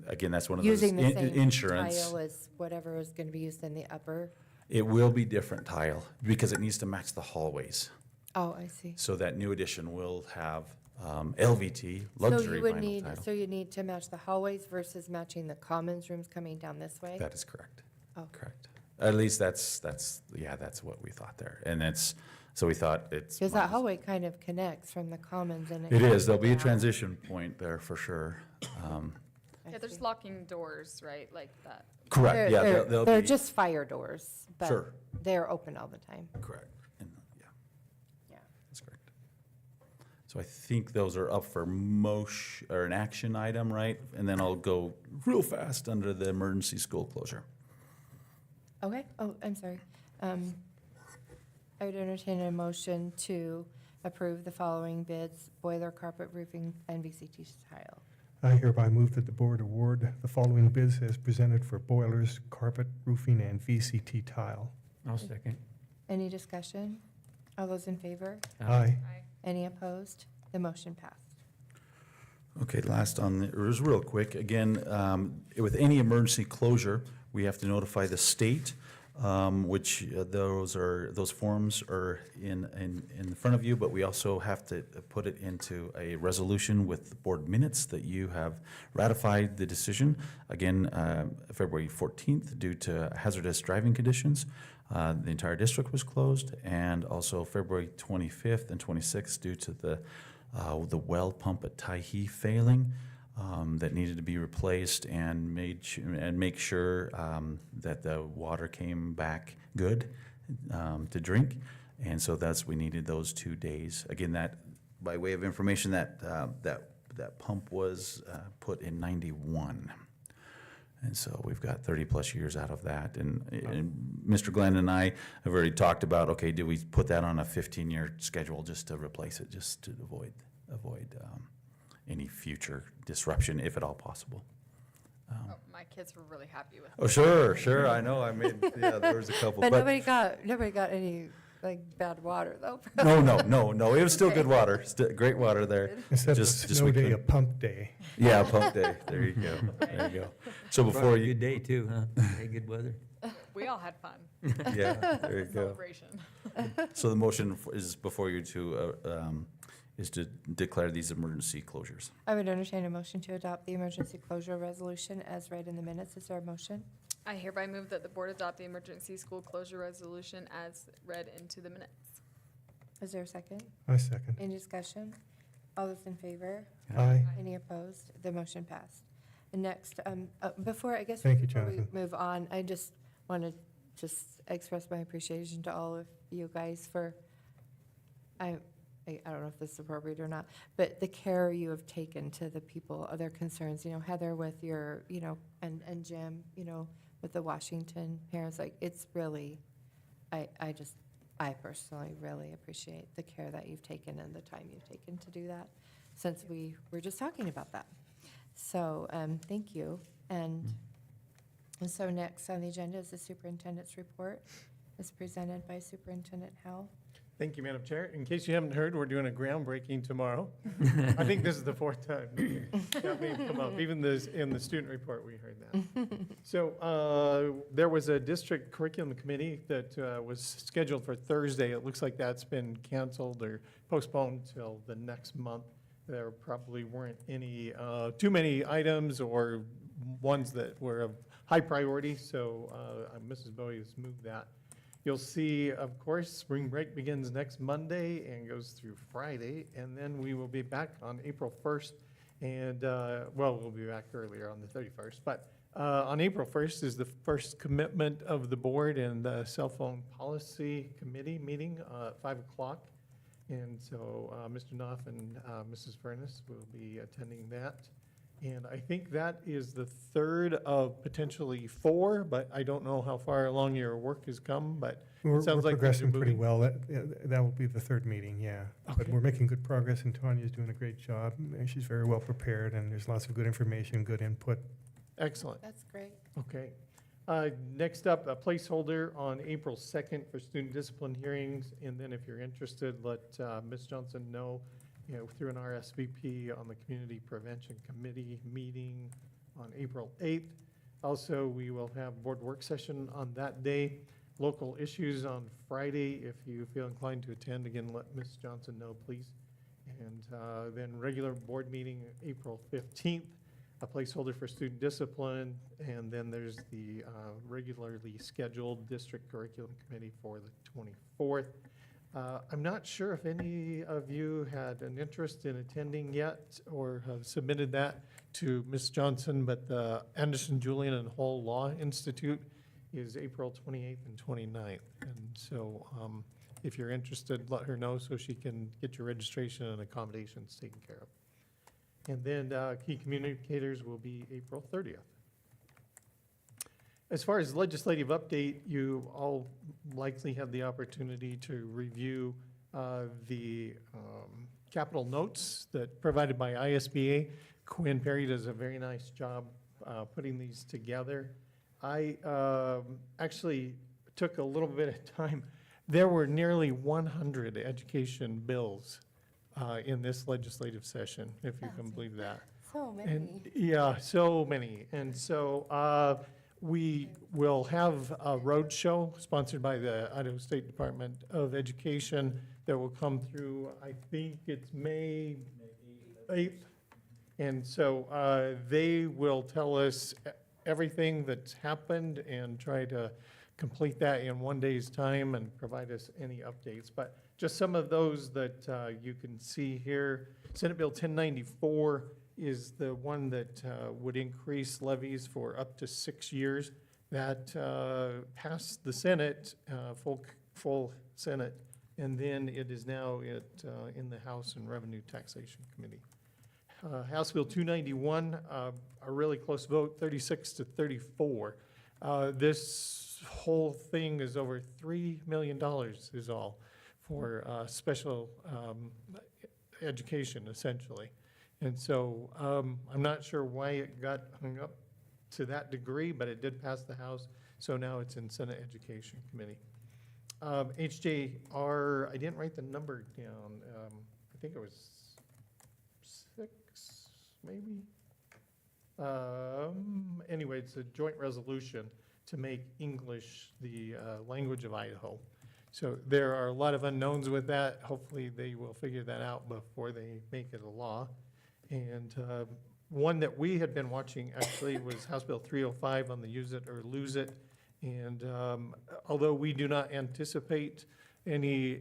again, that's one of those Using the same insurance. tile as whatever is gonna be used in the upper? It will be different tile because it needs to match the hallways. Oh, I see. So that new addition will have LVT, luxury vinyl tile. So you need to match the hallways versus matching the commons rooms coming down this way? That is correct. Oh. Correct. At least that's what we thought there. And so we thought it's. Because that hallway kind of connects from the commons and. It is. There'll be a down. transition point there for sure. I Yeah, there's see. locking doors, right, like that. Correct, yeah. They're- they'll They're be- just fire doors, but Sure. they're open all the time. Correct. And, yeah. Yeah. That's correct. So I think those are up for an action item, right? And then I'll go real fast under the emergency school closure. Okay, oh, I'm sorry. I would entertain a motion to approve the following bids: boiler, carpet, roofing, and VCT tile. I hereby move that the board award the following bids as presented for boilers, carpet, roofing, and VCT tile. I'll second. Any discussion? All those in favor? Aye. Any opposed? The motion passed. Okay, last it was real quick. Again, with any emergency closure, we have to notify the state, which those forms are in front of you, but we also have to put it into a resolution with the board minutes that you have ratified the decision. Again, February 14th, due to hazardous driving conditions, the entire district was closed, and also February 25th and 26th due to the well pump at Tyhee failing. That needed to be replaced and make sure that the water came back good to drink. And so we needed those 2 days. Again, that, by way of information, that pump was put in 91. And so we've got 30-plus years out of that. And Mr. Glenn and I have already talked about, okay, do we put that on a 15-year schedule just to replace it, just to avoid any future disruption, if at all possible. Oh, my kids were really happy with it. Oh, sure, I know, there was a couple. But nobody got any, bad water, though? No, it was still good water, great water there. Instead of a Just snow we day, a couldn't- pump day. Yeah, pump day, there you go. So before Probably a you, good day too, huh? Hey, good weather. We all had fun. yeah, there you go. Celebration. So the motion is before you is to declare these emergency closures. I would entertain a motion to adopt the emergency closure resolution as read in the minutes. Is there a motion? I hereby move that the board adopt the emergency school closure resolution as read into the minutes. Is there a second? I second. Any discussion? All those in favor? Aye. Any opposed? The motion passed. And next, before we Jonathan. move on, I just want to express my appreciation to all of you guys for, I don't know if this is appropriate or not, but the care you have taken to the people, their concerns, Heather with your, and Jim, with the Washington parents, it's really, I personally really appreciate the care that you've taken and the time you've taken to do that, since we were just talking about that. So, thank you. And so next on the agenda is the superintendent's report, as presented by Superintendent Howell. Thank you, Madam Chair. In case you haven't heard, we're doing a groundbreaking tomorrow. I think this is the fourth time that may come up. Even in the student report, we heard that. So there was a district curriculum committee that was scheduled for Thursday. It looks like that's been canceled or postponed till the next month. There probably weren't any too many items or ones that were of high priority, so Mrs. Bowie has moved that. You'll see, of course, spring break begins next Monday and goes through Friday, and then we will be back on April 1st. And, well, we'll be back earlier on the 31st, but on April 1st is the first commitment of the board and the cell phone policy committee meeting at 5 o'clock. And so Mr. Knopf and Mrs. Furness will be attending that. And I think that is the third of potentially 4, but I don't know how far along your work has come, but We're it sounds like things are progressing pretty moving. well. That will be the third meeting, yeah. But Okay. we're making good progress, and Tanya's doing a great job. And she's very well prepared, and there's lots of good information, good input. Excellent. That's great. Okay. Next up, a placeholder on April 2nd for student discipline hearings. And then if you're interested, let Ms. Johnson know, through an RSVP on the Community Prevention Committee meeting on April 8th. Also, we will have board work session on that day. Local issues on Friday. If you feel inclined to attend, again, let Ms. Johnson know, please. And then regular board meeting, April 15th. A placeholder for student discipline, and then there's the regularly scheduled district curriculum committee for the 24th. I'm not sure if any of you had an interest in attending yet or have submitted that to Ms. Johnson, but the Anderson, Julian, and Hull Law Institute is April 28th and 29th. And so if you're interested, let her know so she can get your registration and accommodations taken care of. And then key communicators will be April 30th. As far as legislative update, you all likely had the opportunity to review the capital notes that provided by ISBA. Quinn Perry does a very nice job putting these together. I actually took a little bit of time. There were nearly 100 education bills in this legislative session, if you can believe that. So And, many. yeah, so many. And so we will have a road show sponsored by the Idaho State Department of Education that will come through, I think it's May 8th. And so they will tell us everything that's happened and try to complete that in one day's time and provide us any updates. But just some of those that you can see here. Senate Bill 1094 is the one that would increase levies for up to 6 years. That passed the Senate, full Senate, and then it is now in the House and Revenue Taxation Committee. House Bill 291, a really close vote, 36 to 34. This whole thing is over $3 million is all for special education, essentially. And so I'm not sure why it got hung up to that degree, but it did pass the House, so now it's in Senate Education Committee. HJR, I didn't write the number down. I think it was 6, maybe? Anyway, it's a joint resolution to make English the language of Idaho. So there are a lot of unknowns with that. Hopefully they will figure that out before they make it a law. And one that we had been watching actually was House Bill 305 on the use it or lose it. And although we do not anticipate any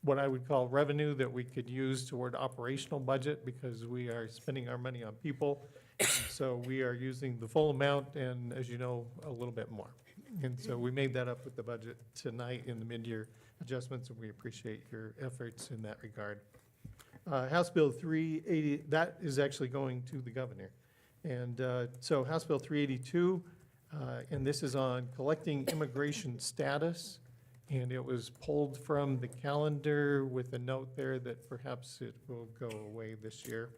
what I would call revenue that we could use toward operational budget because we are spending our money on people. So we are using the full amount and, as you know, a little bit more. And so we made that up with the budget tonight in the mid-year adjustments, and we appreciate your efforts in that regard. House Bill 380, that is actually going to the governor. And so House Bill 382, and this is on collecting immigration status. And it was pulled from the calendar with a note there that perhaps it will go away this year.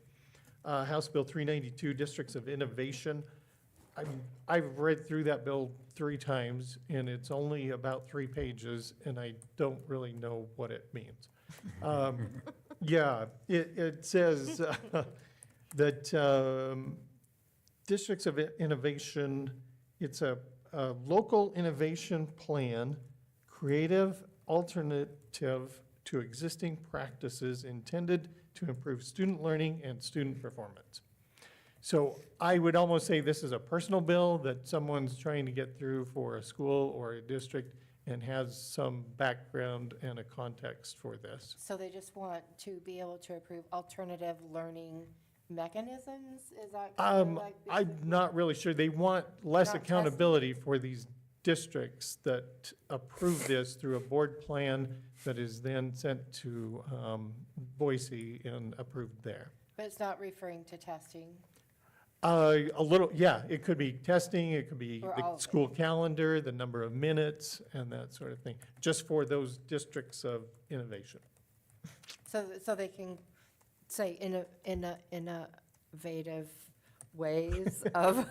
House Bill 392, Districts of Innovation. I've read through that bill 3 times, and it's only about 3 pages, and I don't really know what it means. Yeah, it says that Districts of Innovation, it's a local innovation plan, creative alternative to existing practices intended to improve student learning and student performance. So I would almost say this is a personal bill that someone's trying to get through for a school or a district, and has some background and a context for this. So they just want to be able to approve alternative learning mechanisms? Is that kind of like? I'm not really sure. They want less Not accountability for these districts that approve this through a board plan that is then sent to Boise and approved there. But it's not referring to testing? A little, yeah, it could be testing, it could be Or all the of it. school calendar, the number of minutes, and that sort of thing, just for those districts of innovation. So they can say innovative ways of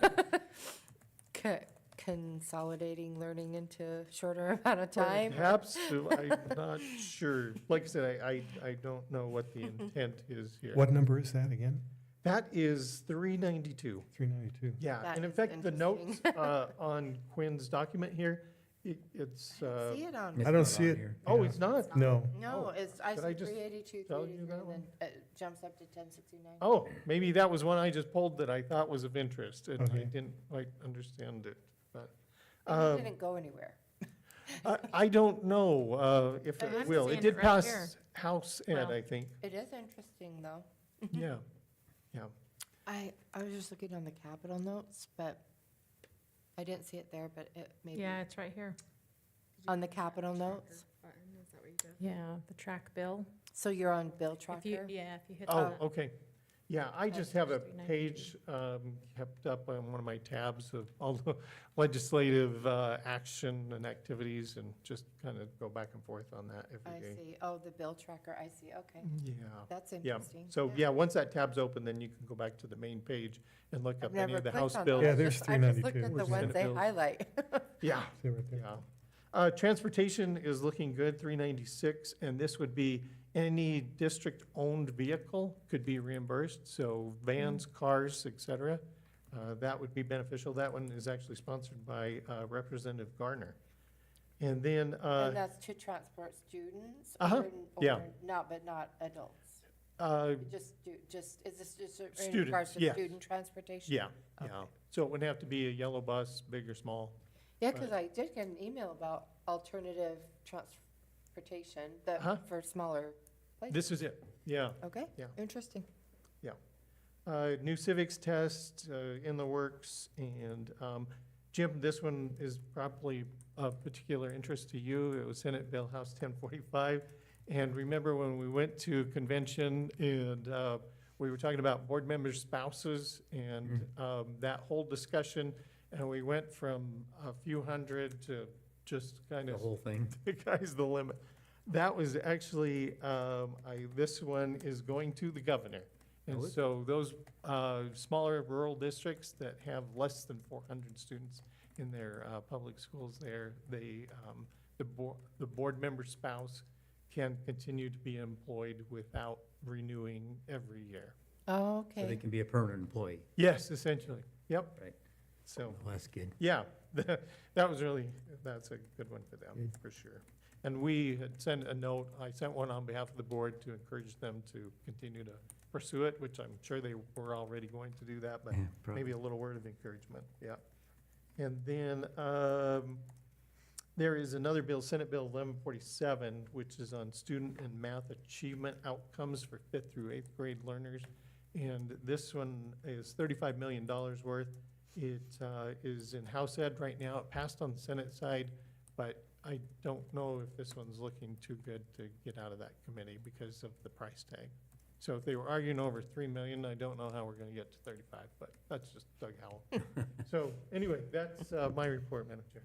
consolidating learning into a shorter amount of time? Perhaps, I'm not sure. Like I said, I don't know what the intent is here. What number is that again? That is 392. 392. Yeah, That and in is fact, the notes interesting. on Quinn's document here, it's, See it on, It's I don't not see on it. here. oh, Yeah. it's not? No. no, it's, I did I see just 382, tell you 383, that and one? then it jumps up to 1069. Oh, maybe that was one I just pulled that I thought was of interest, and I Okay. didn't quite understand it, but. And um, it didn't go anywhere. I don't know if I'm it will. It seeing did it right here. pass House Ed, Well. I think. It is interesting, though. Yeah, yeah. I was just looking on the capital notes, but I didn't see it there, but it maybe Yeah, it's right here. on the capital notes. Yeah, the track bill. So you're on bill If you, tracker? yeah, if you hit Oh, that. okay. Yeah, I That's just have a 392. page kept up on one of my tabs of all the legislative action and activities, and just kind of go back and forth on that I every day. see. Oh, the bill tracker, I see, okay. Yeah. That's Yeah, interesting. so, yeah, once that tab's open, then you can go back to the main page and look I've up any never of the clicked House on bills. that. Yeah, there's I just looked 392. at the Or ones Senate they bills. highlight. Yeah, See it right there. yeah. Transportation is looking good, 396, and this would be any district-owned vehicle could be reimbursed, so vans, cars, et cetera. That would be beneficial. That one is actually sponsored by Representative Garner. And then, And that's to transport students? Uh-huh, yeah. Or not, but not adults? Is this just in Students, regards to yes. student transportation? yeah, yeah. Okay. So it would have to be a yellow bus, big or small. Yeah, because I did get an email about alternative transportation Uh-huh. that, for smaller places. This is it, yeah. Okay, Yeah. interesting. New civics test in the works, and Jim, this one is probably of particular interest to you. It was Senate Bill House 1045. And remember when we went to convention and we were talking about board members' spouses and that whole discussion, and we went from a few hundred to just kind The of whole thing. the guy's the limit. That was actually, this one is going to the governor. And Oh, is it? so those smaller rural districts that have less than 400 students in their public schools there, they, the board member spouse can continue to be employed without renewing every year. Oh, So they okay. can be a permanent employee. Yes, essentially. Yep. Right. So, Well, that's good. yeah, that was really, that's a good one for them, Good. for sure. And we had sent a note, I sent one on behalf of the board to encourage them to continue to pursue it, which I'm sure they were already going to do that, but Yeah, probably. maybe a little word of encouragement, yeah. And then there is another bill, Senate Bill 1147, which is on student and math achievement outcomes for 5th through 8th grade learners. And this one is $35 million worth. It is in House Ed right now. It passed on the Senate side, but I don't know if this one's looking too good to get out of that committee because of the price tag. So if they were arguing over 3 million, I don't know how we're gonna get to 35, but that's just Doug Howell. So anyway, that's my report, Madam Chair.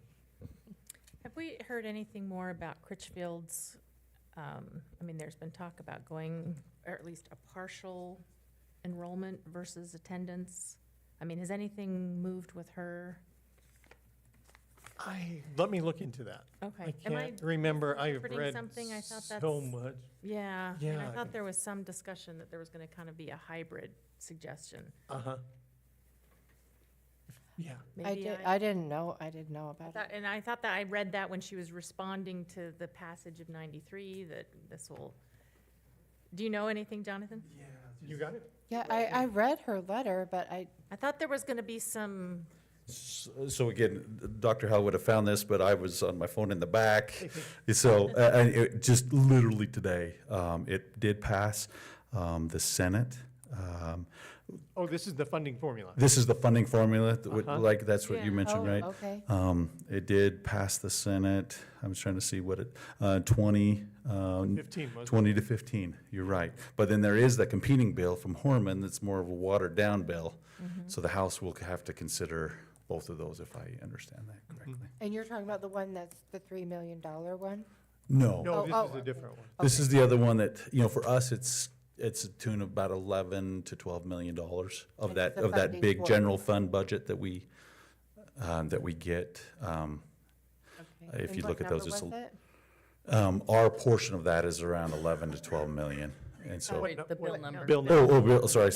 Have we heard anything more about Critchfield's, I mean, there's been talk about going, or at least a partial enrollment versus attendance. I mean, has anything moved with her? Let me look into that. Okay. I Am I can't remember, I've interpreting read something? I thought so that's- much. Yeah, and Yeah, I I thought can- there was some discussion that there was gonna kind of be a hybrid suggestion. Uh-huh. Yeah. Maybe I didn't know about it. And I thought that I read that when she was responding to the passage of 93, that this will, do you know anything, Jonathan? You got it? Yeah, I read her letter, but I thought there was gonna be some So again, Dr. Howell would have found this, but I was on my phone in the back. So, and it just literally today, it did pass the Senate. Oh, this is the funding formula. This is the funding formula, like that's what you Yeah. mentioned, Oh, right? okay. It did pass the Senate. I'm trying to see what it, 20, 15, wasn't it? 20 to 15, you're right. But then there is the competing bill from Horman that's more of a watered-down bill. So the House will have to consider both of those, if I understand that correctly. And you're talking about the one that's the $3 million one? No, No, Oh, this is a different one. this is the other one that, for us, it's a tune of about 11 to 12 million dollars of That's that, the of that funding big for it. general fund budget that we get. Okay. If And you what look at those, number it's, was it? our portion of that is around 11 to 12 million. And so, Wait, the bill number. Bill sorry,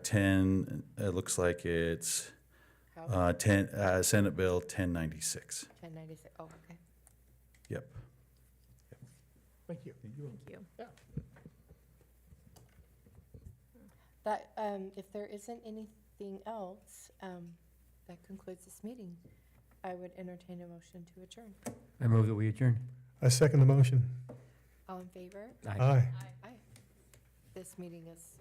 10, it looks like it's, How? 10, Senate Bill 1096. 1096, oh, okay. Yep. Thank you. Thank you. That, if there isn't anything else, that concludes this meeting. I would entertain a motion to adjourn. I move that we adjourn. I second the motion. All in favor? Aye. Aye. This meeting is